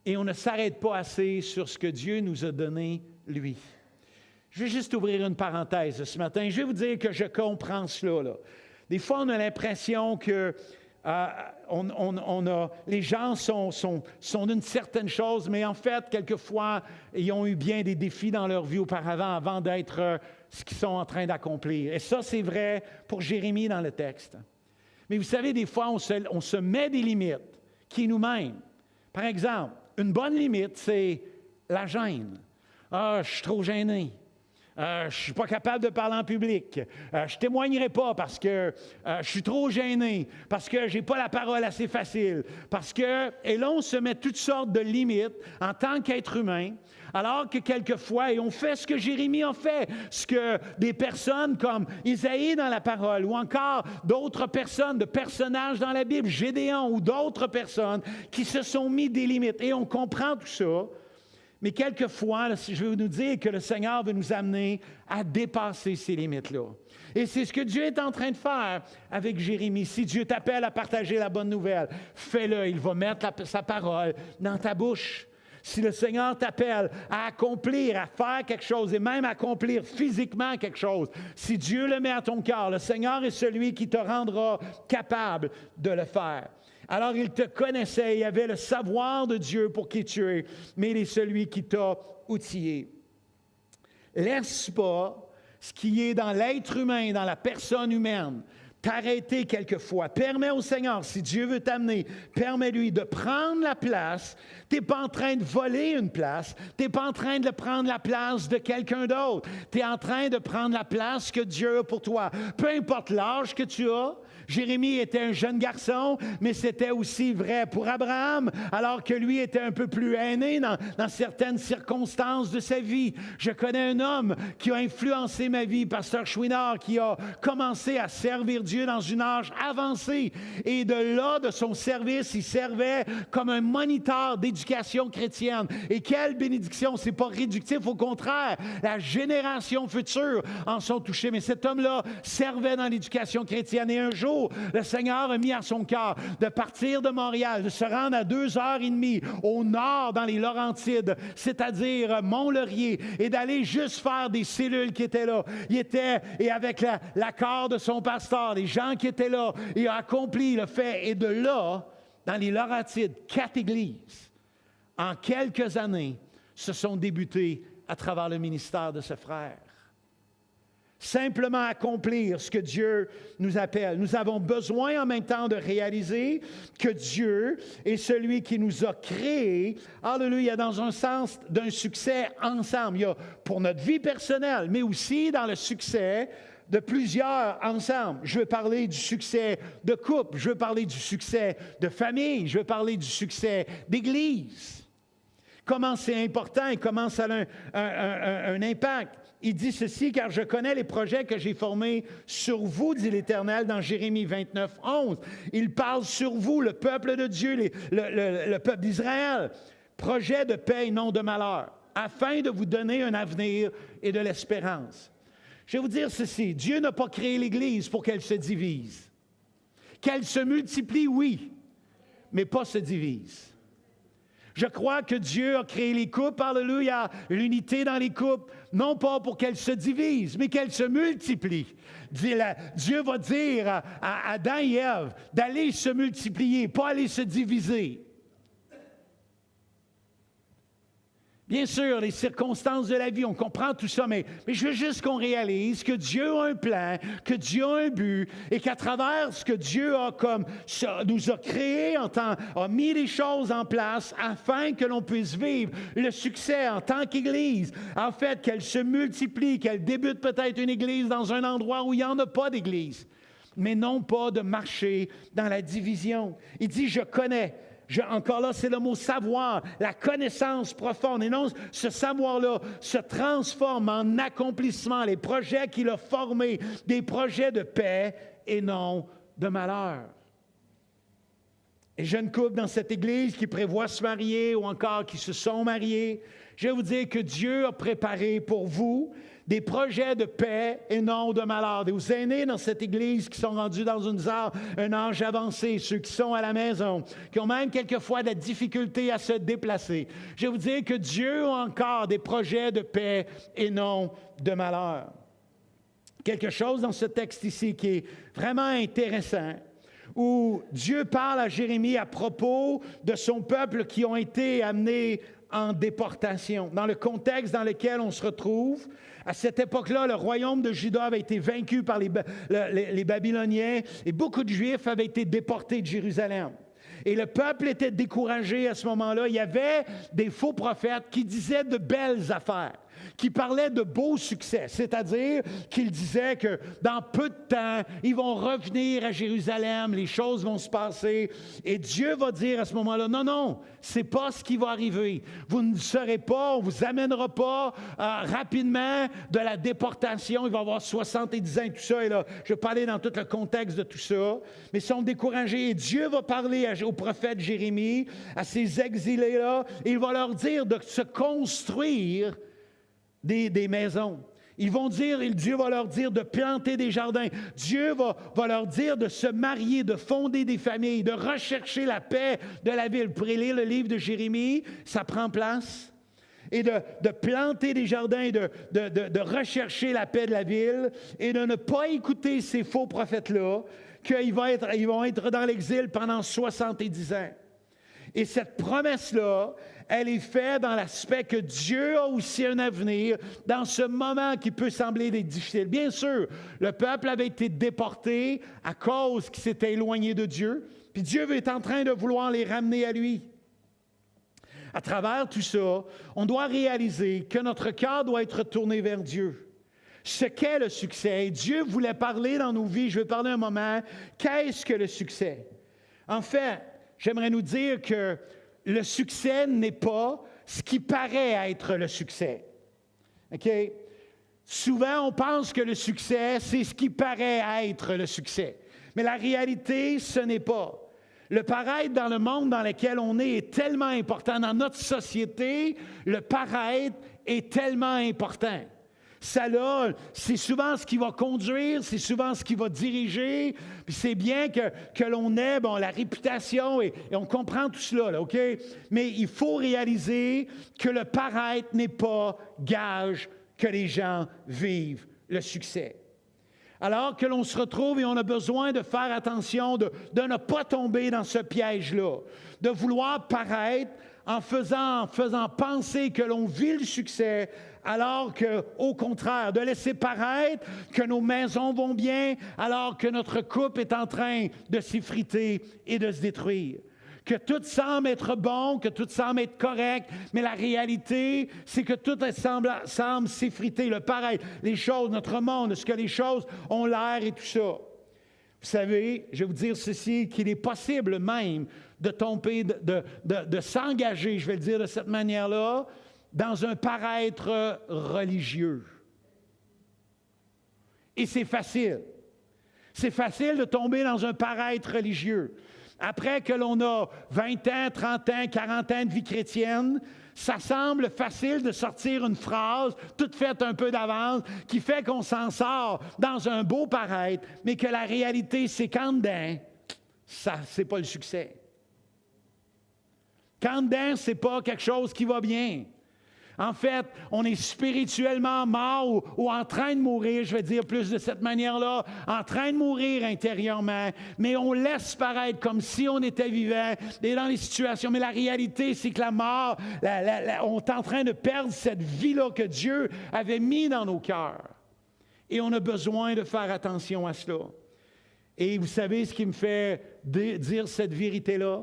et on ne s'arrête pas assez sur ce que Dieu nous a donné, lui. Je vais juste ouvrir une parenthèse ce matin. Je vais vous dire que je comprends cela, là. Des fois, on a l'impression que les gens sont d'une certaine chose, mais en fait, quelquefois, ils ont eu bien des défis dans leur vie auparavant, avant d'être ce qu'ils sont en train d'accomplir. Et ça, c'est vrai pour Jérémie dans le texte. Mais vous savez, des fois, on se met des limites qui nous mènent. Par exemple, une bonne limite, c'est la gêne. « Ah, je suis trop gêné. Je ne suis pas capable de parler en public. Je ne témoignerai pas parce que je suis trop gêné, parce que je n'ai pas la parole assez facile, parce que... » Et là, on se met toutes sortes de limites en tant qu'être humain, alors que quelquefois, et on fait ce que Jérémie a fait, ce que des personnes comme Isaïe dans la parole, ou encore d'autres personnes, de personnages dans la Bible, Gédéon ou d'autres personnes qui se sont mis des limites. Et on comprend tout ça. Mais quelquefois, je veux nous dire que le Seigneur veut nous amener à dépasser ces limites-là. Et c'est ce que Dieu est en train de faire avec Jérémie. Si Dieu t'appelle à partager la bonne nouvelle, fais-le. Il va mettre sa parole dans ta bouche. Si le Seigneur t'appelle à accomplir, à faire quelque chose et même accomplir physiquement quelque chose, si Dieu le met à ton cœur, le Seigneur est celui qui te rendra capable de le faire. Alors, il te connaissait, il avait le savoir de Dieu pour qui tu es, mais il est celui qui t'a outillé. Laisse pas ce qui est dans l'être humain, dans la personne humaine, t'arrêter quelquefois. Permets au Seigneur, si Dieu veut t'amener, permets-lui de prendre la place. Tu n'es pas en train de voler une place. Tu n'es pas en train de prendre la place de quelqu'un d'autre. Tu es en train de prendre la place que Dieu a pour toi. Peu importe l'âge que tu as. Jérémie était un jeune garçon, mais c'était aussi vrai pour Abraham, alors que lui était un peu plus aîné dans certaines circonstances de sa vie. Je connais un homme qui a influencé ma vie, Pasteur Chouinard, qui a commencé à servir Dieu dans un âge avancé. Et de là, de son service, il servait comme un moniteur d'éducation chrétienne. Et quelle bénédiction! C'est pas réductif, au contraire. La génération future en sont touchées. Mais cet homme-là servait dans l'éducation chrétienne. Et un jour, le Seigneur a mis à son cœur de partir de Montréal, de se rendre à 2h30 au nord dans les Laurentides, c'est-à-dire Mont-Laurier, et d'aller juste faire des cellules qui étaient là. Il était, et avec l'accord de son pasteur, les gens qui étaient là, il a accompli le fait. Et de là, dans les Laurentides, 4 églises, en quelques années, se sont débutées à travers le ministère de ce frère. Simplement accomplir ce que Dieu nous appelle. Nous avons besoin en même temps de réaliser que Dieu est celui qui nous a créés, alléluia, dans un sens d'un succès ensemble. Il y a pour notre vie personnelle, mais aussi dans le succès de plusieurs ensemble. Je veux parler du succès de couple, je veux parler du succès de famille, je veux parler du succès d'Église. Comment c'est important et comment ça a un impact. Il dit ceci, car je connais les projets que j'ai formés sur vous, dit l'Éternel, dans Jérémie 29, 11. Il parle sur vous, le peuple de Dieu, le peuple d'Israël. Projet de paix et non de malheur, afin de vous donner un avenir et de l'espérance. Je vais vous dire ceci, Dieu n'a pas créé l'Église pour qu'elle se divise. Qu'elle se multiplie, oui, mais pas se divise. Je crois que Dieu a créé les couples, alléluia, l'unité dans les couples, non pas pour qu'elles se divisent, mais qu'elles se multiplient. Dieu va dire à Adam et Ève d'aller se multiplier, pas aller se diviser. Bien sûr, les circonstances de la vie, on comprend tout ça, mais je veux juste qu'on réalise que Dieu a un plan, que Dieu a un but, et qu'à travers ce que Dieu nous a créé, a mis les choses en place afin que l'on puisse vivre le succès en tant qu'Église, en fait, qu'elle se multiplie, qu'elle débute peut-être une Église dans un endroit où il n'y en a pas d'Église, mais non pas de marcher dans la division. Il dit, je connais. Encore là, c'est le mot savoir, la connaissance profonde. Et non, ce savoir-là se transforme en accomplissement. Les projets qu'il a formés, des projets de paix et non de malheur. Les jeunes couples dans cette Église qui prévoient se marier ou encore qui se sont mariés, je vais vous dire que Dieu a préparé pour vous des projets de paix et non de malheur. Des aînés dans cette Église qui sont rendus dans un âge avancé, ceux qui sont à la maison, qui ont même quelquefois de la difficulté à se déplacer. Je vais vous dire que Dieu a encore des projets de paix et non de malheur. Quelque chose dans ce texte ici qui est vraiment intéressant, où Dieu parle à Jérémie à propos de son peuple qui ont été amenés en déportation. Dans le contexte dans lequel on se retrouve, à cette époque-là, le royaume de Juda avait été vaincu par les Babyloniens et beaucoup de Juifs avaient été déportés de Jérusalem. Et le peuple était découragé à ce moment-là. Il y avait des faux prophètes qui disaient de belles affaires, qui parlaient de beaux succès, c'est-à-dire qu'ils disaient que dans peu de temps, ils vont revenir à Jérusalem, les choses vont se passer, et Dieu va dire à ce moment-là, non, non, c'est pas ce qui va arriver. Vous ne serez pas, on ne vous amènera pas rapidement de la déportation, il va y avoir 70 ans et tout ça, et là, je vais pas aller dans tout le contexte de tout ça, mais ils sont découragés, et Dieu va parler au prophète Jérémie, à ces exilés-là, et il va leur dire de se construire des maisons. Ils vont dire, et Dieu va leur dire de planter des jardins. Dieu va leur dire de se marier, de fonder des familles, de rechercher la paix de la ville. Vous pourrez lire le livre de Jérémie, ça prend place. Et de planter des jardins, de rechercher la paix de la ville et de ne pas écouter ces faux prophètes-là, qu'ils vont être dans l'exil pendant 70 ans. Et cette promesse-là, elle est faite dans l'aspect que Dieu a aussi un avenir dans ce moment qui peut sembler difficile. Bien sûr, le peuple avait été déporté à cause qu'il s'était éloigné de Dieu, puis Dieu est en train de vouloir les ramener à lui. À travers tout ça, on doit réaliser que notre cœur doit être tourné vers Dieu. Ce qu'est le succès. Et Dieu voulait parler dans nos vies, je vais parler un moment, qu'est-ce que le succès? En fait, j'aimerais nous dire que le succès n'est pas ce qui paraît être le succès. OK? Souvent, on pense que le succès, c'est ce qui paraît être le succès. Mais la réalité, ce n'est pas. Le paraître dans le monde dans lequel on est tellement important. Dans notre société, le paraître est tellement important. Ça là, c'est souvent ce qui va conduire, c'est souvent ce qui va diriger. Puis c'est bien que l'on ait la réputation et on comprend tout cela, là, OK? Mais il faut réaliser que le paraître n'est pas gage que les gens vivent le succès. Alors que l'on se retrouve et on a besoin de faire attention, de ne pas tomber dans ce piège-là, de vouloir paraître en faisant penser que l'on vit le succès, alors qu'au contraire, de laisser paraître que nos maisons vont bien, alors que notre couple est en train de s'effriter et de se détruire. Que tout semble être bon, que tout semble être correct, mais la réalité, c'est que tout semble s'effriter, le paraître, les choses, notre monde, ce que les choses ont l'air et tout ça. Vous savez, je vais vous dire ceci, qu'il est possible même de tomber, de s'engager, je vais le dire de cette manière-là, dans un paraître religieux. Et c'est facile. C'est facile de tomber dans un paraître religieux. Après que l'on a 20 ans, 30 ans, 40 ans de vie chrétienne, ça semble facile de sortir une phrase, toute faite un peu d'avance, qui fait qu'on s'en sort dans un beau paraître, mais que la réalité, c'est qu'en dedans, ça, c'est pas le succès. Qu'en dedans, c'est pas quelque chose qui va bien. En fait, on est spirituellement mort ou en train de mourir, je vais dire plus de cette manière-là, en train de mourir intérieurement, mais on laisse paraître comme si on était vivant et dans les situations. Mais la réalité, c'est que la mort, on est en train de perdre cette vie-là que Dieu avait mis dans nos cœurs. Et on a besoin de faire attention à cela. Et vous savez ce qui me fait dire cette vérité-là?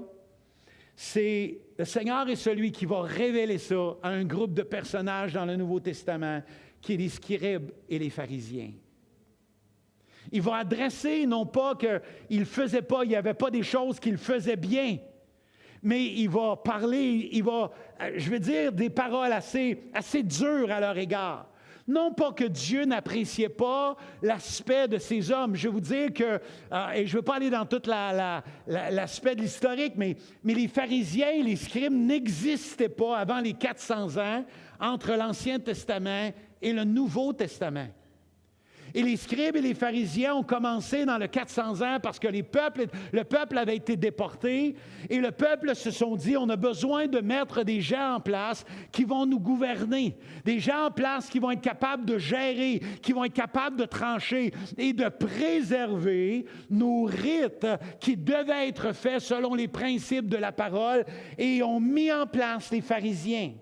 C'est le Seigneur est celui qui va révéler ça à un groupe de personnages dans le Nouveau Testament, qui est les scribes et les pharisiens. Il va adresser, non pas qu'il ne faisait pas, il n'y avait pas des choses qu'il faisait bien, mais il va parler, je vais dire, des paroles assez dures à leur égard. Non pas que Dieu n'appréciait pas l'aspect de ces hommes. Je vais vous dire que, et je ne veux pas aller dans tout l'aspect de l'historique, mais les pharisiens et les scribes n'existaient pas avant les 400 ans entre l'Ancien Testament et le Nouveau Testament. Et les scribes et les pharisiens ont commencé dans le 400 ans parce que le peuple avait été déporté et le peuple se sont dit, on a besoin de mettre des gens en place qui vont nous gouverner, des gens en place qui vont être capables de gérer, qui vont être capables de trancher et de préserver nos rites qui devaient être faits selon les principes de la parole et ont mis en place les pharisiens.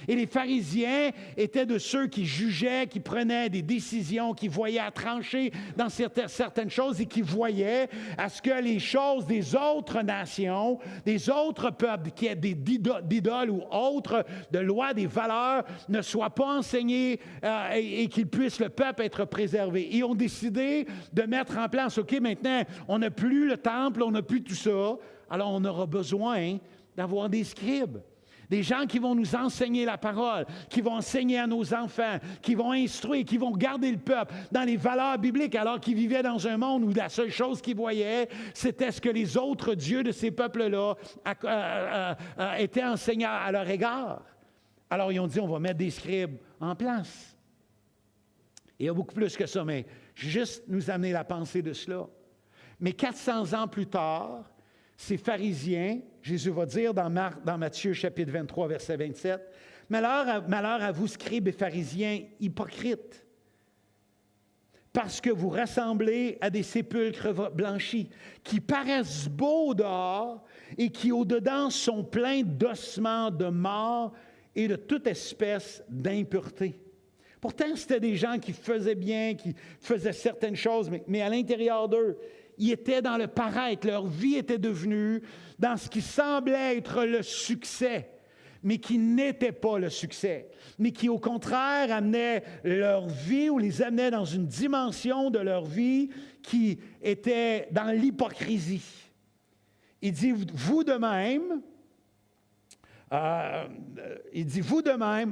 Et les pharisiens étaient de ceux qui jugeaient, qui prenaient des décisions, qui voyaient à trancher dans certaines choses et qui voyaient à ce que les choses des autres nations, des autres peuples, qui aient d'idoles ou autres, de lois, des valeurs, ne soient pas enseignées et qu'il puisse le peuple être préservé. Et ont décidé de mettre en place, OK, maintenant, on n'a plus le temple, on n'a plus tout ça, alors on aura besoin d'avoir des scribes. Des gens qui vont nous enseigner la parole, qui vont enseigner à nos enfants, qui vont instruire, qui vont garder le peuple dans les valeurs bibliques alors qu'ils vivaient dans un monde où la seule chose qu'ils voyaient, c'était ce que les autres dieux de ces peuples-là étaient enseignés à leur égard. Alors ils ont dit, on va mettre des scribes en place. Et il y a beaucoup plus que ça, mais juste nous amener la pensée de cela. Mais 400 ans plus tard, ces pharisiens, Jésus va dire dans Matthieu chapitre 23, verset 27, « Malheur à vous, scribes et pharisiens, hypocrites, parce que vous ressemblez à des sépulcres blanchis, qui paraissent beaux dehors et qui au-dedans sont pleins d'ossements, de morts et de toute espèce d'impureté. » Pourtant, c'était des gens qui faisaient bien, qui faisaient certaines choses, mais à l'intérieur d'eux, ils étaient dans le paraître. Leur vie était devenue dans ce qui semblait être le succès, mais qui n'était pas le succès, mais qui, au contraire, amenait leur vie ou les amenait dans une dimension de leur vie qui était dans l'hypocrisie. Il dit, vous de même,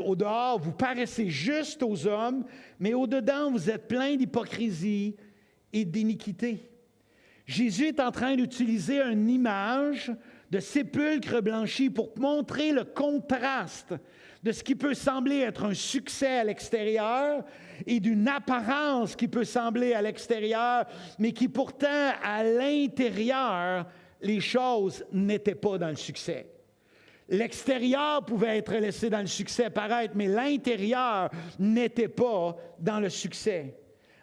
au dehors, vous paraissez juste aux hommes, mais au-dedans, vous êtes plein d'hypocrisie et d'iniquité. Jésus est en train d'utiliser une image de sépulcre blanchi pour montrer le contraste de ce qui peut sembler être un succès à l'extérieur et d'une apparence qui peut sembler à l'extérieur, mais qui pourtant, à l'intérieur, les choses n'étaient pas dans le succès. L'extérieur pouvait être laissé dans le succès paraître, mais l'intérieur n'était pas dans le succès.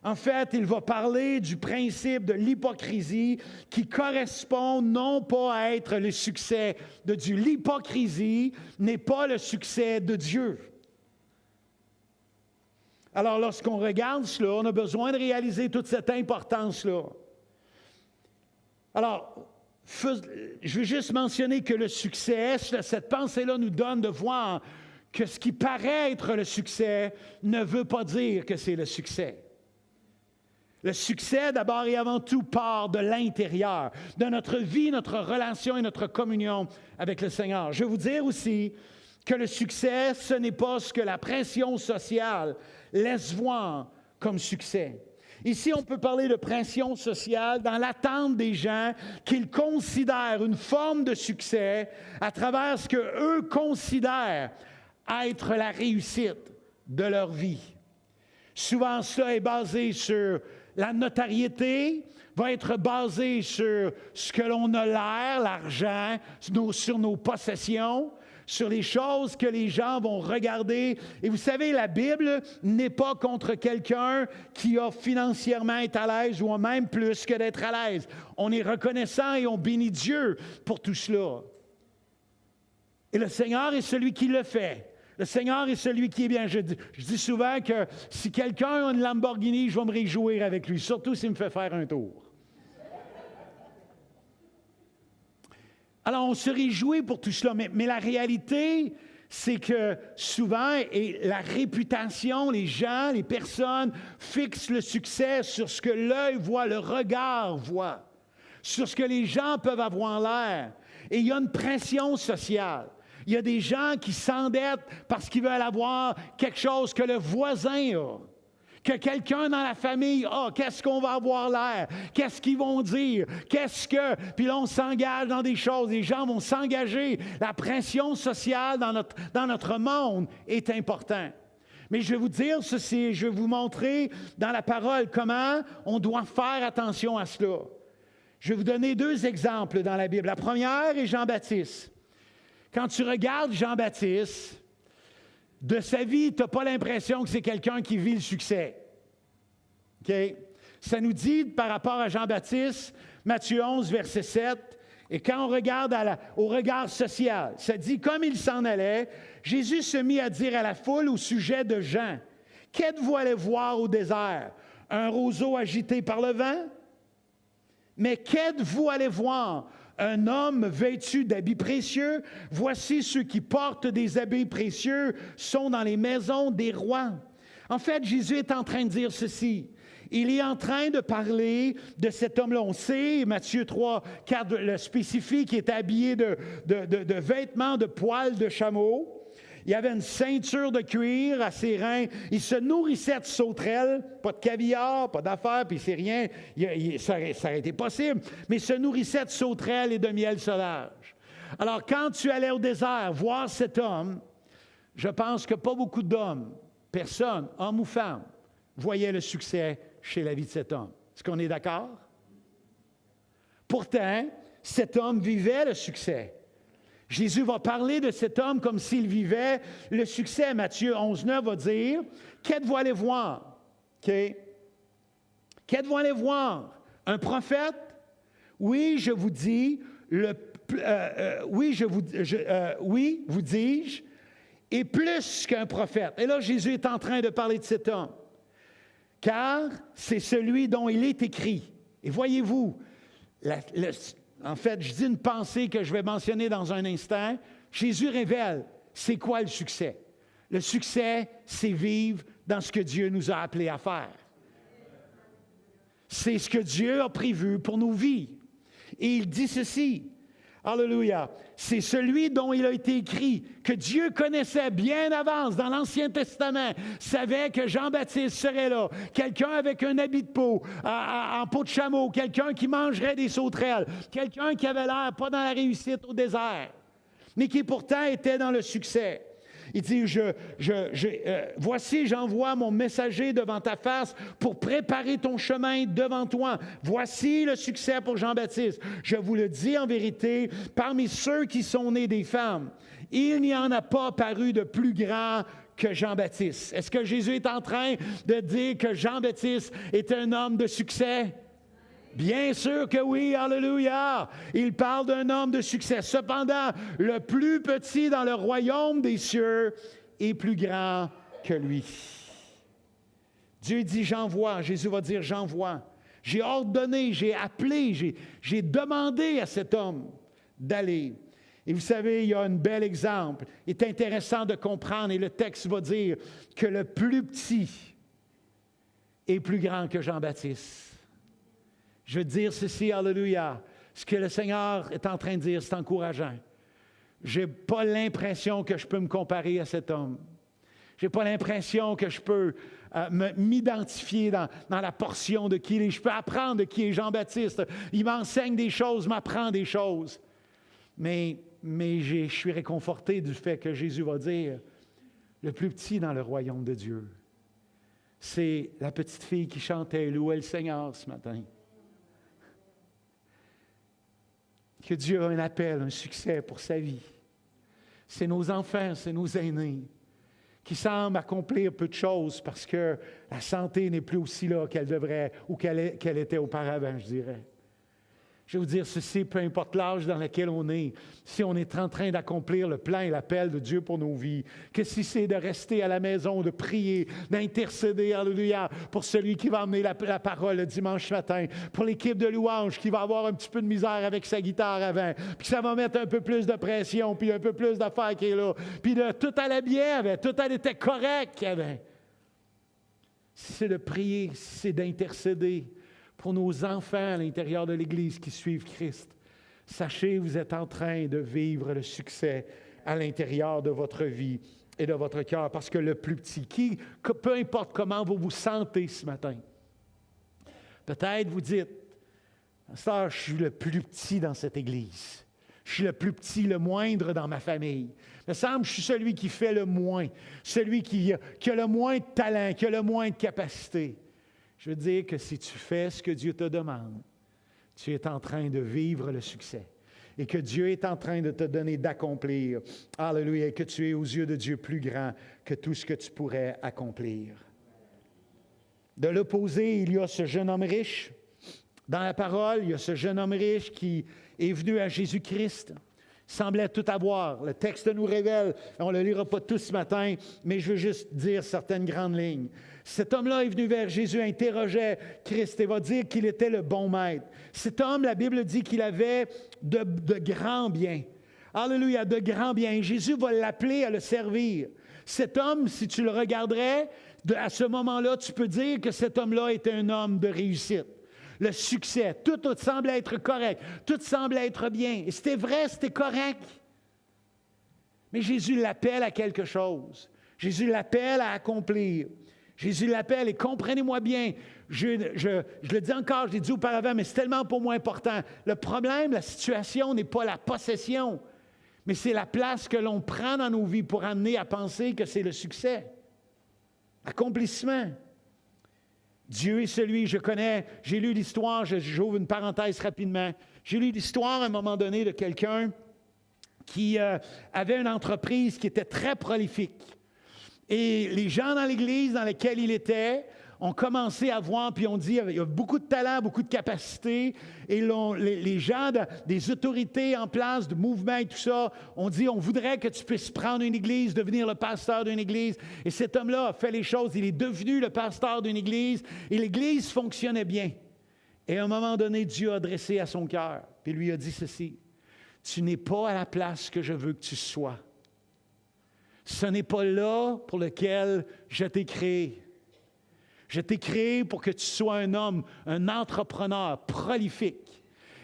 En fait, il va parler du principe de l'hypocrisie qui correspond non pas à être le succès de Dieu. L'hypocrisie n'est pas le succès de Dieu. Alors, lorsqu'on regarde cela, on a besoin de réaliser toute cette importance-là. Alors, je veux juste mentionner que le succès, cette pensée-là nous donne de voir que ce qui paraît être le succès ne veut pas dire que c'est le succès. Le succès, d'abord et avant tout, part de l'intérieur, de notre vie, notre relation et notre communion avec le Seigneur. Je vais vous dire aussi que le succès, ce n'est pas ce que la pression sociale laisse voir comme succès. Ici, on peut parler de pression sociale dans l'attente des gens qu'ils considèrent une forme de succès à travers ce qu'eux considèrent être la réussite de leur vie. Souvent, cela est basé sur la notoriété, va être basé sur ce que l'on a l'air, l'argent, sur nos possessions, sur les choses que les gens vont regarder. Et vous savez, la Bible n'est pas contre quelqu'un qui a financièrement été à l'aise ou a même plus que d'être à l'aise. On est reconnaissant et on bénit Dieu pour tout cela. Et le Seigneur est celui qui le fait. Le Seigneur est celui qui est bien. Je dis souvent que si quelqu'un a une Lamborghini, je vais me réjouir avec lui, surtout s'il me fait faire un tour. Alors, on se réjouit pour tout cela, mais la réalité, c'est que souvent, et la réputation, les gens, les personnes fixent le succès sur ce que l'œil voit, le regard voit, sur ce que les gens peuvent avoir l'air. Et il y a une pression sociale. Il y a des gens qui s'endettent parce qu'ils veulent avoir quelque chose que le voisin a, que quelqu'un dans la famille a. Qu'est-ce qu'on va avoir l'air? Qu'est-ce qu'ils vont dire? Puis là, on s'engage dans des choses. Les gens vont s'engager. La pression sociale dans notre monde est importante. Mais je vais vous dire ceci, je vais vous montrer dans la parole comment on doit faire attention à cela. Je vais vous donner 2 exemples dans la Bible. La première est Jean-Baptiste. Quand tu regardes Jean-Baptiste, de sa vie, tu n'as pas l'impression que c'est quelqu'un qui vit le succès. OK? Ça nous dit, par rapport à Jean-Baptiste, Matthieu 11, verset 7, et quand on regarde au regard social, ça dit, comme il s'en allait, Jésus se mit à dire à la foule au sujet de Jean, « Qu'êtes-vous allé voir au désert? Un roseau agité par le vent? Mais qu'êtes-vous allé voir? Un homme vêtu d'habits précieux? Voici ceux qui portent des habits précieux sont dans les maisons des rois. » En fait, Jésus est en train de dire ceci. Il est en train de parler de cet homme-là. On sait, Matthieu 3, 4 le spécifie, qui est habillé de vêtements de poils de chameau. Il y avait une ceinture de cuir à ses reins. Il se nourrissait de sauterelles, pas de caviar, pas d'affaires, puis c'est rien. Ça aurait été possible. Mais il se nourrissait de sauterelles et de miel sauvage. Alors, quand tu allais au désert voir cet homme, je pense que pas beaucoup d'hommes, personne, homme ou femme, voyait le succès chez la vie de cet homme. Est-ce qu'on est d'accord? Pourtant, cet homme vivait le succès. Jésus va parler de cet homme comme s'il vivait le succès. Matthieu 11,9 va dire, « Qu'êtes-vous allé voir? » OK? « Qu'êtes-vous allé voir? Un prophète? Oui, je vous dis, oui, vous dis-je, et plus qu'un prophète. » Et là, Jésus est en train de parler de cet homme. Car c'est celui dont il est écrit. Et voyez-vous, en fait, je dis une pensée que je vais mentionner dans un instant. Jésus révèle, c'est quoi le succès? Le succès, c'est vivre dans ce que Dieu nous a appelés à faire. C'est ce que Dieu a prévu pour nos vies. Et il dit ceci, alléluia, c'est celui dont il a été écrit, que Dieu connaissait bien d'avance dans l'Ancien Testament, savait que Jean-Baptiste serait là, quelqu'un avec un habit de peau, en peau de chameau, quelqu'un qui mangerait des sauterelles, quelqu'un qui avait l'air pas dans la réussite au désert, mais qui pourtant était dans le succès. Il dit, voici, j'envoie mon messager devant ta face pour préparer ton chemin devant toi. Voici le succès pour Jean-Baptiste. Je vous le dis en vérité, parmi ceux qui sont nés des femmes, il n'y en a pas paru de plus grand que Jean-Baptiste. Est-ce que Jésus est en train de dire que Jean-Baptiste est un homme de succès? Bien sûr que oui, alléluia! Il parle d'un homme de succès. Cependant, le plus petit dans le royaume des cieux est plus grand que lui. Dieu dit, j'envoie. Jésus va dire, j'envoie. J'ai ordonné, j'ai appelé, j'ai demandé à cet homme d'aller. Et vous savez, il y a un bel exemple. Il est intéressant de comprendre, et le texte va dire que le plus petit est plus grand que Jean-Baptiste. Je veux dire ceci, alléluia. Ce que le Seigneur est en train de dire, c'est encourageant. Je n'ai pas l'impression que je peux me comparer à cet homme. Je n'ai pas l'impression que je peux m'identifier dans la portion de qui il est. Je peux apprendre de qui est Jean-Baptiste. Il m'enseigne des choses, m'apprend des choses. Mais je suis réconforté du fait que Jésus va dire, le plus petit dans le royaume de Dieu, c'est la petite fille qui chantait, louait le Seigneur ce matin. Que Dieu a un appel, un succès pour sa vie. C'est nos enfants, c'est nos aînés qui semblent accomplir peu de choses parce que la santé n'est plus aussi là qu'elle devrait ou qu'elle était auparavant, je dirais. Je vais vous dire ceci, peu importe l'âge dans lequel on est, si on est en train d'accomplir le plan et l'appel de Dieu pour nos vies, que si c'est de rester à la maison, de prier, d'intercéder, alléluia, pour celui qui va emmener la parole le dimanche matin, pour l'équipe de louange qui va avoir un petit peu de misère avec sa guitare avant, puis ça va mettre un peu plus de pression, puis un peu plus d'affaires qui est là, puis tout allait bien avant, tout était correct avant. Si c'est de prier, si c'est d'intercéder, pour nos enfants à l'intérieur de l'Église qui suivent Christ, sachez, vous êtes en train de vivre le succès à l'intérieur de votre vie et de votre cœur, parce que le plus petit, peu importe comment vous vous sentez ce matin, peut-être vous dites, Pasteur, je suis le plus petit dans cette Église. Je suis le plus petit, le moindre dans ma famille. Il me semble que je suis celui qui fait le moins, celui qui a le moins de talent, qui a le moins de capacité. Je veux dire que si tu fais ce que Dieu te demande, tu es en train de vivre le succès et que Dieu est en train de te donner d'accomplir. Alléluia, et que tu es aux yeux de Dieu plus grand que tout ce que tu pourrais accomplir. De l'opposé, il y a ce jeune homme riche. Dans la parole, il y a ce jeune homme riche qui est venu à Jésus-Christ. Il semblait tout avoir. Le texte nous révèle, on ne le lira pas tout ce matin, mais je veux juste dire certaines grandes lignes. Cet homme-là est venu vers Jésus, interrogeait Christ et va dire qu'il était le bon maître. Cet homme, la Bible dit qu'il avait de grands biens. Alléluia, de grands biens. Jésus va l'appeler à le servir. Cet homme, si tu le regarderais, à ce moment-là, tu peux dire que cet homme-là était un homme de réussite. Le succès, tout semble être correct, tout semble être bien. Et c'était vrai, c'était correct. Mais Jésus l'appelle à quelque chose. Jésus l'appelle à accomplir. Jésus l'appelle, et comprenez-moi bien, je le dis encore, je l'ai dit auparavant, mais c'est tellement pour moi important. Le problème, la situation n'est pas la possession, mais c'est la place que l'on prend dans nos vies pour amener à penser que c'est le succès. Accomplissement. Dieu est celui, j'ai lu l'histoire, j'ouvre une parenthèse rapidement. J'ai lu l'histoire à un moment donné de quelqu'un qui avait une entreprise qui était très prolifique. Et les gens dans l'Église dans laquelle il était ont commencé à voir, puis ont dit, il y a beaucoup de talent, beaucoup de capacités, et les gens des autorités en place, de mouvements et tout ça, ont dit, on voudrait que tu puisses prendre une Église, devenir le pasteur d'une Église. Et cet homme-là a fait les choses, il est devenu le pasteur d'une Église, et l'Église fonctionnait bien. Et à un moment donné, Dieu a dressé à son cœur, puis lui a dit ceci, « Tu n'es pas à la place que je veux que tu sois. Ce n'est pas là pour lequel je t'ai créé. Je t'ai créé pour que tu sois un homme, un entrepreneur prolifique.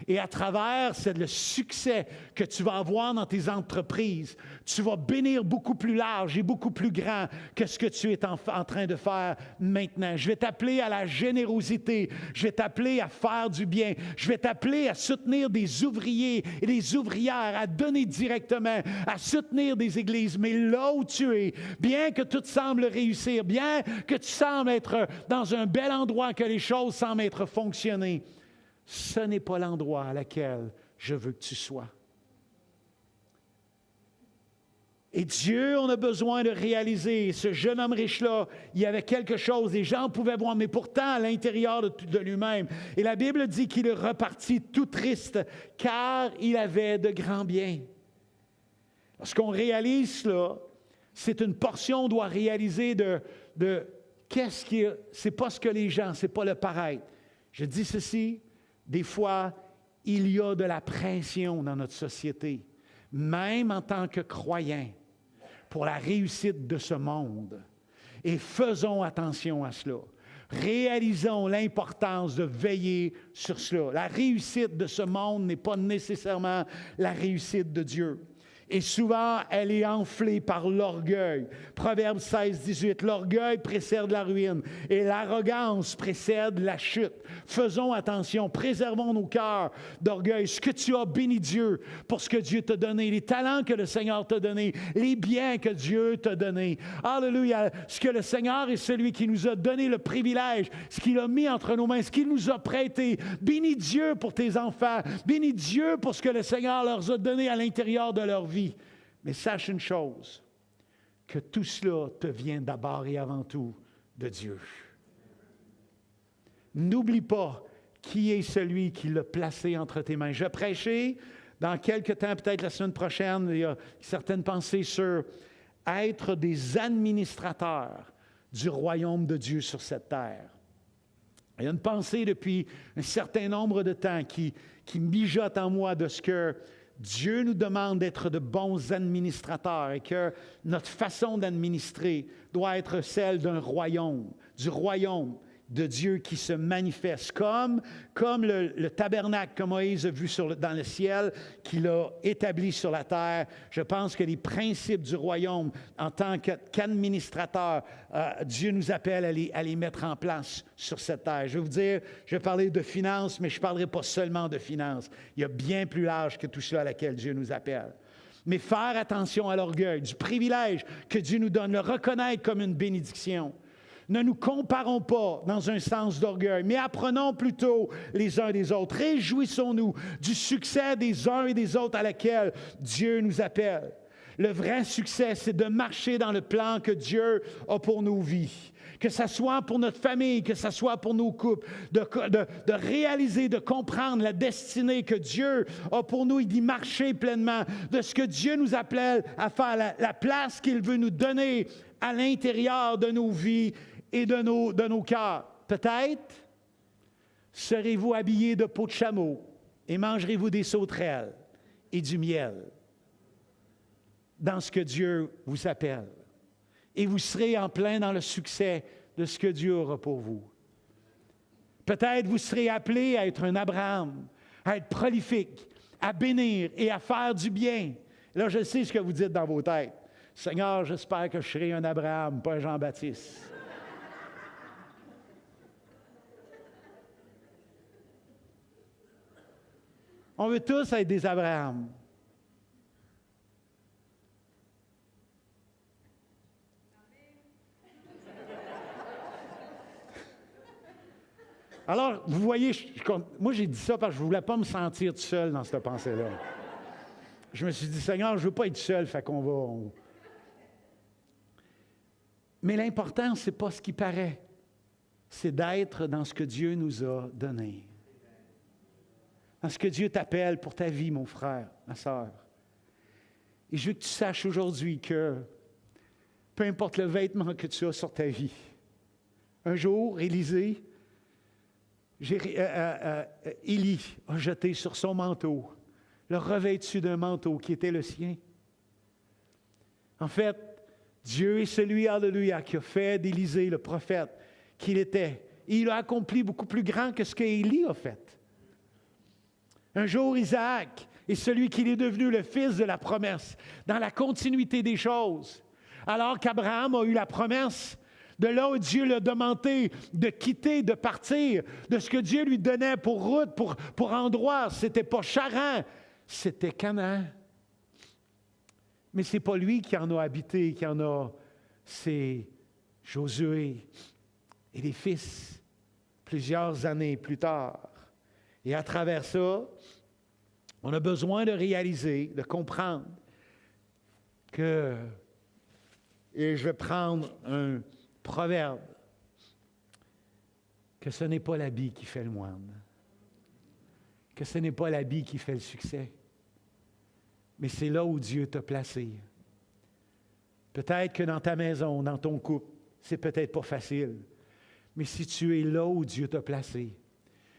Et à travers le succès que tu vas avoir dans tes entreprises, tu vas bénir beaucoup plus large et beaucoup plus grand que ce que tu es en train de faire maintenant. Je vais t'appeler à la générosité. Je vais t'appeler à faire du bien. Je vais t'appeler à soutenir des ouvriers et des ouvrières, à donner directement, à soutenir des églises. Mais là où tu es, bien que tout semble réussir, bien que tu sembles être dans un bel endroit, que les choses semblent être fonctionnées, ce n'est pas l'endroit à lequel je veux que tu sois. Et Dieu, on a besoin de réaliser, ce jeune homme riche-là, il y avait quelque chose, les gens pouvaient voir, mais pourtant à l'intérieur de lui-même. Et la Bible dit qu'il est reparti tout triste, car il avait de grands biens. Lorsqu'on réalise cela, c'est une portion, on doit réaliser de qu'est-ce qui est, c'est pas ce que les gens, c'est pas le paraître. Je dis ceci, des fois, il y a de la pression dans notre société, même en tant que croyants, pour la réussite de ce monde. Et faisons attention à cela. Réalisons l'importance de veiller sur cela. La réussite de ce monde n'est pas nécessairement la réussite de Dieu. Et souvent, elle est enflée par l'orgueil. Proverbe 16, 18, l'orgueil précède la ruine et l'arrogance précède la chute. Faisons attention, préservons nos cœurs d'orgueil. Ce que tu as, bénis Dieu pour ce que Dieu t'a donné, les talents que le Seigneur t'a donnés, les biens que Dieu t'a donnés. Alléluia, ce que le Seigneur est celui qui nous a donné le privilège, ce qu'il a mis entre nos mains, ce qu'il nous a prêté. Bénis Dieu pour tes enfants, bénis Dieu pour ce que le Seigneur leur a donné à l'intérieur de leur vie. Mais sache une chose, que tout cela te vient d'abord et avant tout de Dieu. N'oublie pas qui est celui qui l'a placé entre tes mains. Je prêchais dans quelques temps, peut-être la semaine prochaine, il y a certaines pensées sur être des administrateurs du royaume de Dieu sur cette terre. Il y a une pensée depuis un certain nombre de temps qui mijote en moi de ce que Dieu nous demande d'être de bons administrateurs et que notre façon d'administrer doit être celle d'un royaume, du royaume de Dieu qui se manifeste, comme le tabernacle que Moïse a vu dans le ciel, qu'il a établi sur la terre. Je pense que les principes du royaume, en tant qu'administrateur, Dieu nous appelle à les mettre en place sur cette terre. Je vais vous dire, je vais parler de finances, mais je ne parlerai pas seulement de finances. Il y a bien plus large que tout cela à laquelle Dieu nous appelle. Mais faire attention à l'orgueil, du privilège que Dieu nous donne, le reconnaître comme une bénédiction. Ne nous comparons pas dans un sens d'orgueil, mais apprenons plutôt les uns des autres. Réjouissons-nous du succès des uns et des autres à laquelle Dieu nous appelle. Le vrai succès, c'est de marcher dans le plan que Dieu a pour nos vies. Que ce soit pour notre famille, que ce soit pour nos couples, de réaliser, de comprendre la destinée que Dieu a pour nous et d'y marcher pleinement, de ce que Dieu nous appelle à faire, la place qu'il veut nous donner à l'intérieur de nos vies et de nos cœurs. Peut-être serez-vous habillés de peau de chameau et mangerez-vous des sauterelles et du miel dans ce que Dieu vous appelle. Et vous serez en plein dans le succès de ce que Dieu aura pour vous. Peut-être vous serez appelés à être un Abraham, à être prolifique, à bénir et à faire du bien. Là, je sais ce que vous dites dans vos têtes. Seigneur, j'espère que je serai un Abraham, pas un Jean-Baptiste. On veut tous être des Abrahams. Alors, vous voyez, moi j'ai dit ça parce que je ne voulais pas me sentir tout seul dans cette pensée-là. Je me suis dit, Seigneur, je ne veux pas être seul, fait qu'on va... Mais l'important, ce n'est pas ce qui paraît. C'est d'être dans ce que Dieu nous a donné. Dans ce que Dieu t'appelle pour ta vie, mon frère, ma sœur. Et je veux que tu saches aujourd'hui que peu importe le vêtement que tu as sur ta vie, un jour, Élie a jeté sur son manteau, le revêtu d'un manteau qui était le sien. En fait, Dieu est celui, alléluia, qui a fait d'Élisée le prophète qu'il était. Et il a accompli beaucoup plus grand que ce qu'Élie a fait. Un jour, Isaac est celui qui est devenu le fils de la promesse, dans la continuité des choses. Alors qu'Abraham a eu la promesse, de là où Dieu l'a demandé de quitter, de partir, de ce que Dieu lui donnait pour route, pour endroit. Ce n'était pas Charan, c'était Canaan. Mais ce n'est pas lui qui en a habité, c'est Josué et les fils, plusieurs années plus tard. Et à travers ça, on a besoin de réaliser, de comprendre que, et je vais prendre un proverbe, que ce n'est pas l'habit qui fait le moine, que ce n'est pas l'habit qui fait le succès, mais c'est là où Dieu t'a placé. Peut-être que dans ta maison, dans ton couple, c'est peut-être pas facile, mais si tu es là où Dieu t'a placé,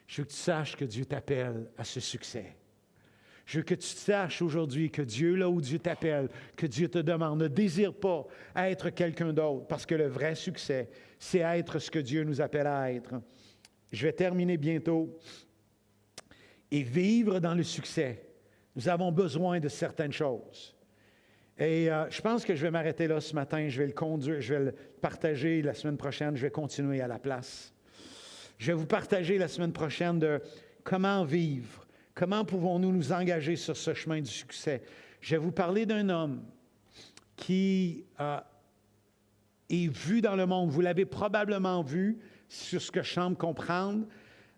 je veux que tu saches que Dieu t'appelle à ce succès. Je veux que tu saches aujourd'hui que Dieu, là où Dieu t'appelle, que Dieu te demande, ne désire pas être quelqu'un d'autre, parce que le vrai succès, c'est être ce que Dieu nous appelle à être. Je vais terminer bientôt. Et vivre dans le succès, nous avons besoin de certaines choses. Et je pense que je vais m'arrêter là ce matin, je vais le conduire, je vais le partager la semaine prochaine, je vais continuer à la place. Je vais vous partager la semaine prochaine de comment vivre. Comment pouvons-nous nous engager sur ce chemin du succès? Je vais vous parler d'un homme qui est vu dans le monde. Vous l'avez probablement vu, sur ce que je semble comprendre,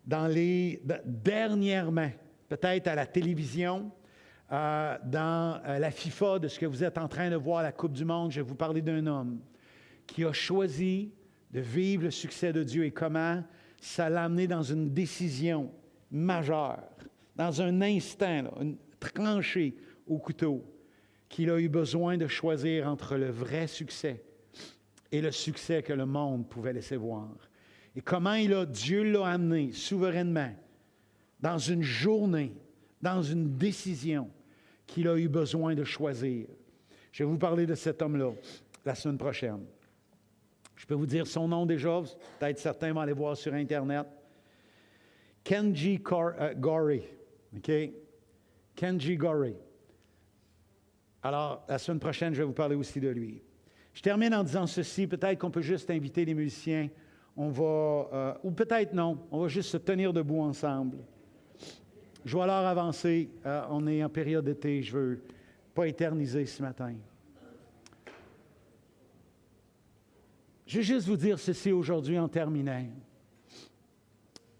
dernièrement, peut-être à la télévision, dans la FIFA, de ce que vous êtes en train de voir à la Coupe du Monde. Je vais vous parler d'un homme qui a choisi de vivre le succès de Dieu et comment ça l'a amené dans une décision majeure. Dans un instant, là, une tranchée au couteau, qu'il a eu besoin de choisir entre le vrai succès et le succès que le monde pouvait laisser voir. Et comment Dieu l'a amené souverainement dans une journée, dans une décision qu'il a eu besoin de choisir. Je vais vous parler de cet homme-là la semaine prochaine. Je peux vous dire son nom déjà, peut-être certains vont aller voir sur Internet. Kenji Gorey. OK? Kenji Gorey. Alors, la semaine prochaine, je vais vous parler aussi de lui. Je termine en disant ceci. Peut-être qu'on peut juste inviter les musiciens. On va, ou peut-être non, on va juste se tenir debout ensemble. Je vais alors avancer. On est en période d'été. Je ne veux pas éterniser ce matin. Je veux juste vous dire ceci aujourd'hui en terminant.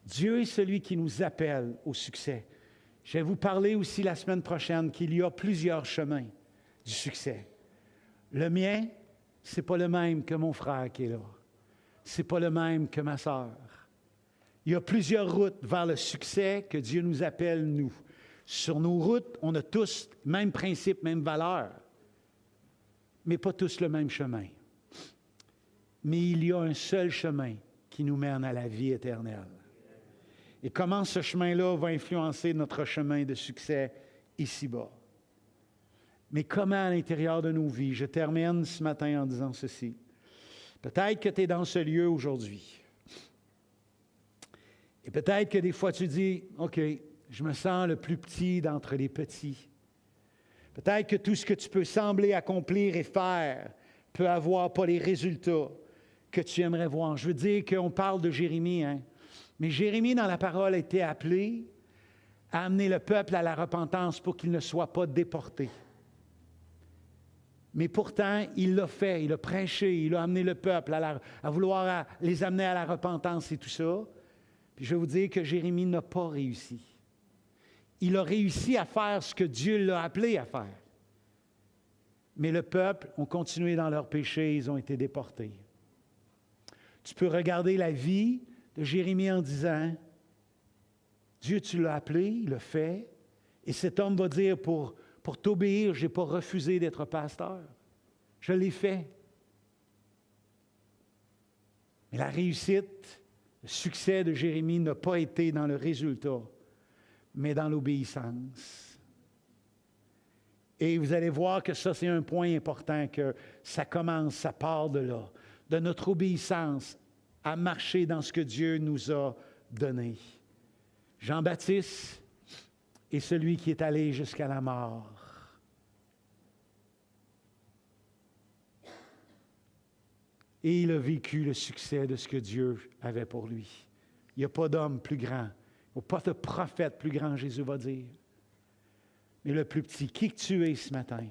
Dieu est celui qui nous appelle au succès. Je vais vous parler aussi la semaine prochaine qu'il y a plusieurs chemins du succès. Le mien, ce n'est pas le même que mon frère qui est là. Ce n'est pas le même que ma sœur. Il y a plusieurs routes vers le succès que Dieu nous appelle, nous. Sur nos routes, on a tous le même principe, même valeur, mais pas tous le même chemin. Mais il y a un seul chemin qui nous mène à la vie éternelle. Et comment ce chemin-là va influencer notre chemin de succès ici-bas. Mais comment à l'intérieur de nos vies, je termine ce matin en disant ceci. Peut-être que tu es dans ce lieu aujourd'hui. Et peut-être que des fois tu dis, OK, je me sens le plus petit d'entre les petits. Peut-être que tout ce que tu peux sembler accomplir et faire peut avoir pas les résultats que tu aimerais voir. Je veux dire qu'on parle de Jérémie, hein? Mais Jérémie, dans la parole, a été appelé à amener le peuple à la repentance pour qu'il ne soit pas déporté. Mais pourtant, il l'a fait, il a prêché, il a amené le peuple à vouloir les amener à la repentance et tout ça. Puis je vais vous dire que Jérémie n'a pas réussi. Il a réussi à faire ce que Dieu l'a appelé à faire. Mais le peuple ont continué dans leur péché, ils ont été déportés. Tu peux regarder la vie de Jérémie en disant, Dieu, tu l'as appelé, il l'a fait, et cet homme va dire, pour t'obéir, je n'ai pas refusé d'être pasteur. Je l'ai fait. Mais la réussite, le succès de Jérémie n'a pas été dans le résultat, mais dans l'obéissance. Et vous allez voir que ça, c'est un point important, que ça commence, ça part de là, de notre obéissance à marcher dans ce que Dieu nous a donné. Jean-Baptiste est celui qui est allé jusqu'à la mort. Et il a vécu le succès de ce que Dieu avait pour lui. Il n'y a pas d'homme plus grand, il n'y a pas de prophète plus grand, Jésus va dire. Mais le plus petit, qui que tu es ce matin,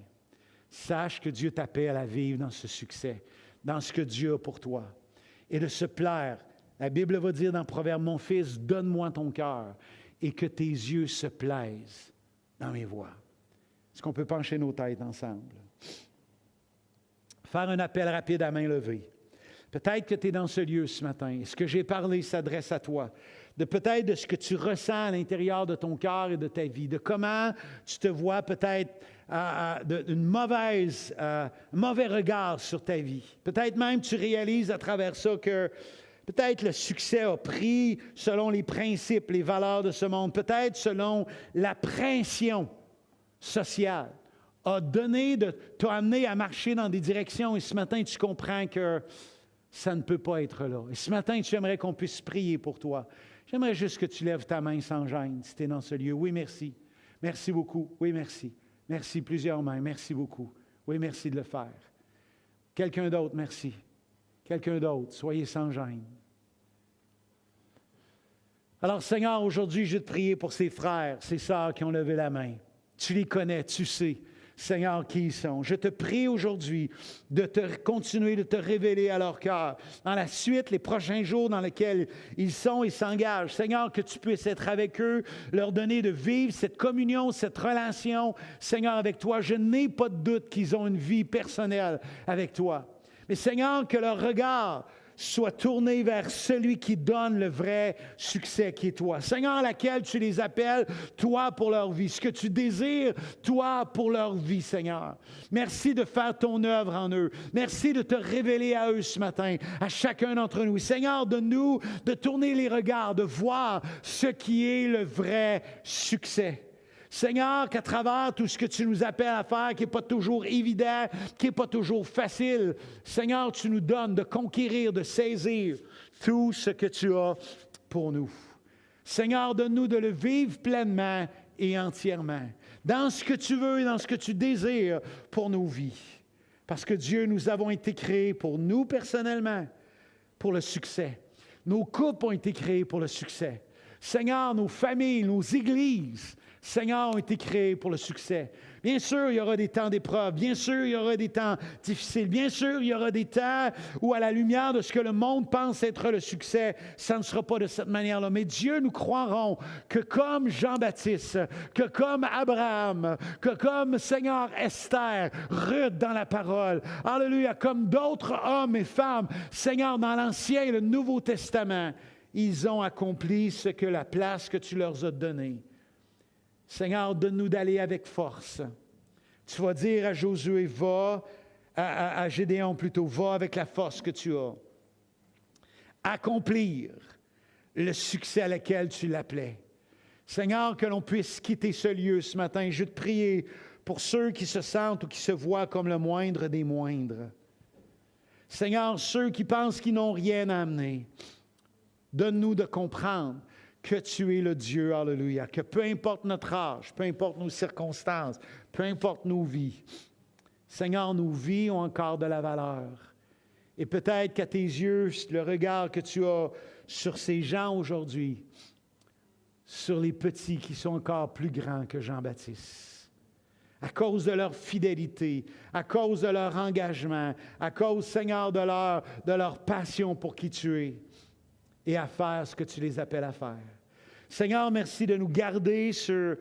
sache que Dieu t'appelle à vivre dans ce succès, dans ce que Dieu a pour toi. Et de se plaire. La Bible va dire dans Proverbe, « Mon fils, donne-moi ton cœur et que tes yeux se plaisent dans mes voies. » Est-ce qu'on peut pencher nos têtes ensemble? Faire un appel rapide à main levée. Peut-être que tu es dans ce lieu ce matin. Ce que j'ai parlé s'adresse à toi. Peut-être de ce que tu ressens à l'intérieur de ton cœur et de ta vie. De comment tu te vois peut-être d'un mauvais regard sur ta vie. Peut-être même tu réalises à travers ça que peut-être le succès a pris selon les principes, les valeurs de ce monde. Peut-être selon la pression sociale. T'a amené à marcher dans des directions et ce matin, tu comprends que ça ne peut pas être là. Et ce matin, tu aimerais qu'on puisse prier pour toi. J'aimerais juste que tu lèves ta main sans gêne si tu es dans ce lieu. Oui, merci. Merci beaucoup. Oui, merci. Merci, plusieurs mains. Merci beaucoup. Oui, merci de le faire. Quelqu'un d'autre, merci. Quelqu'un d'autre, soyez sans gêne. Alors, Seigneur, aujourd'hui, je vais te prier pour ces frères, ces sœurs qui ont levé la main. Tu les connais, tu sais, Seigneur, qui ils sont. Je te prie aujourd'hui de continuer de te révéler à leur cœur. Dans la suite, les prochains jours dans lesquels ils sont et s'engagent. Seigneur, que tu puisses être avec eux, leur donner de vivre cette communion, cette relation, Seigneur, avec toi. Je n'ai pas de doute qu'ils ont une vie personnelle avec toi. Mais Seigneur, que leur regard soit tourné vers celui qui donne le vrai succès qui est toi. Seigneur, à laquelle tu les appelles, toi pour leur vie. Ce que tu désires, toi pour leur vie, Seigneur. Merci de faire ton œuvre en eux. Merci de te révéler à eux ce matin, à chacun d'entre nous. Seigneur, donne-nous de tourner les regards, de voir ce qui est le vrai succès. Seigneur, qu'à travers tout ce que tu nous appelles à faire, qui n'est pas toujours évident, qui n'est pas toujours facile, Seigneur, tu nous donnes de conquérir, de saisir tout ce que tu as pour nous. Seigneur, donne-nous de le vivre pleinement et entièrement, dans ce que tu veux et dans ce que tu désires pour nos vies. Parce que Dieu, nous avons été créés pour nous personnellement, pour le succès. Nos couples ont été créés pour le succès. Seigneur, nos familles, nos églises, Seigneur, ont été créés pour le succès. Bien sûr, il y aura des temps d'épreuve. Bien sûr, il y aura des temps difficiles. Bien sûr, il y aura des temps où, à la lumière de ce que le monde pense être le succès, ça ne sera pas de cette manière-là. Mais Dieu, nous croirons que comme Jean-Baptiste, que comme Abraham, que comme Seigneur Esther, Ruth dans la parole, alléluia, comme d'autres hommes et femmes, Seigneur, dans l'Ancien et le Nouveau Testament, ils ont accompli ce que la place que tu leur as donnée. Seigneur, donne-nous d'aller avec force. Tu vas dire à Josué, va, à Gédéon plutôt, va avec la force que tu as. Accomplir le succès à lequel tu l'appelais. Seigneur, que l'on puisse quitter ce lieu ce matin. Je veux te prier pour ceux qui se sentent ou qui se voient comme le moindre des moindres. Seigneur, ceux qui pensent qu'ils n'ont rien à amener, donne-nous de comprendre que tu es le Dieu, alléluia, que peu importe notre âge, peu importe nos circonstances, peu importe nos vies, Seigneur, nos vies ont encore de la valeur. Et peut-être qu'à tes yeux, le regard que tu as sur ces gens aujourd'hui, sur les petits qui sont encore plus grands que Jean-Baptiste, à cause de leur fidélité, à cause de leur engagement, à cause, Seigneur, de leur passion pour qui tu es. et à faire ce que tu les appelles à faire. Seigneur, merci de nous garder sur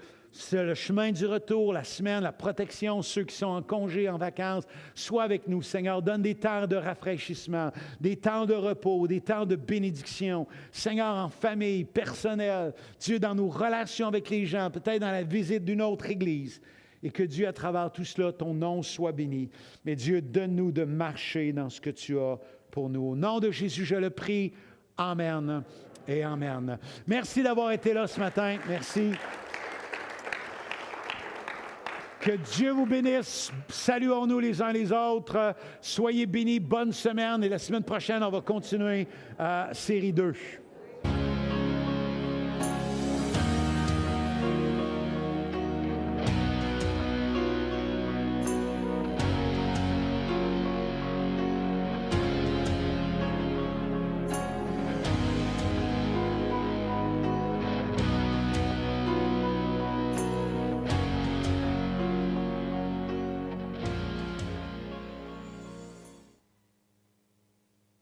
le chemin du retour, la semaine, la protection, ceux qui sont en congé, en vacances. Sois avec nous, Seigneur. Donne des temps de rafraîchissement, des temps de repos, des temps de bénédiction. Seigneur, en famille, personnel, Dieu, dans nos relations avec les gens, peut-être dans la visite d'une autre église. Et que Dieu, à travers tout cela, ton nom soit béni. Mais Dieu, donne-nous de marcher dans ce que tu as pour nous. Au nom de Jésus, je le prie. Amen et amen. Merci d'avoir été là ce matin. Merci. Que Dieu vous bénisse. Saluons-nous les uns les autres. Soyez bénis. Bonne semaine. Et la semaine prochaine, on va continuer série 2.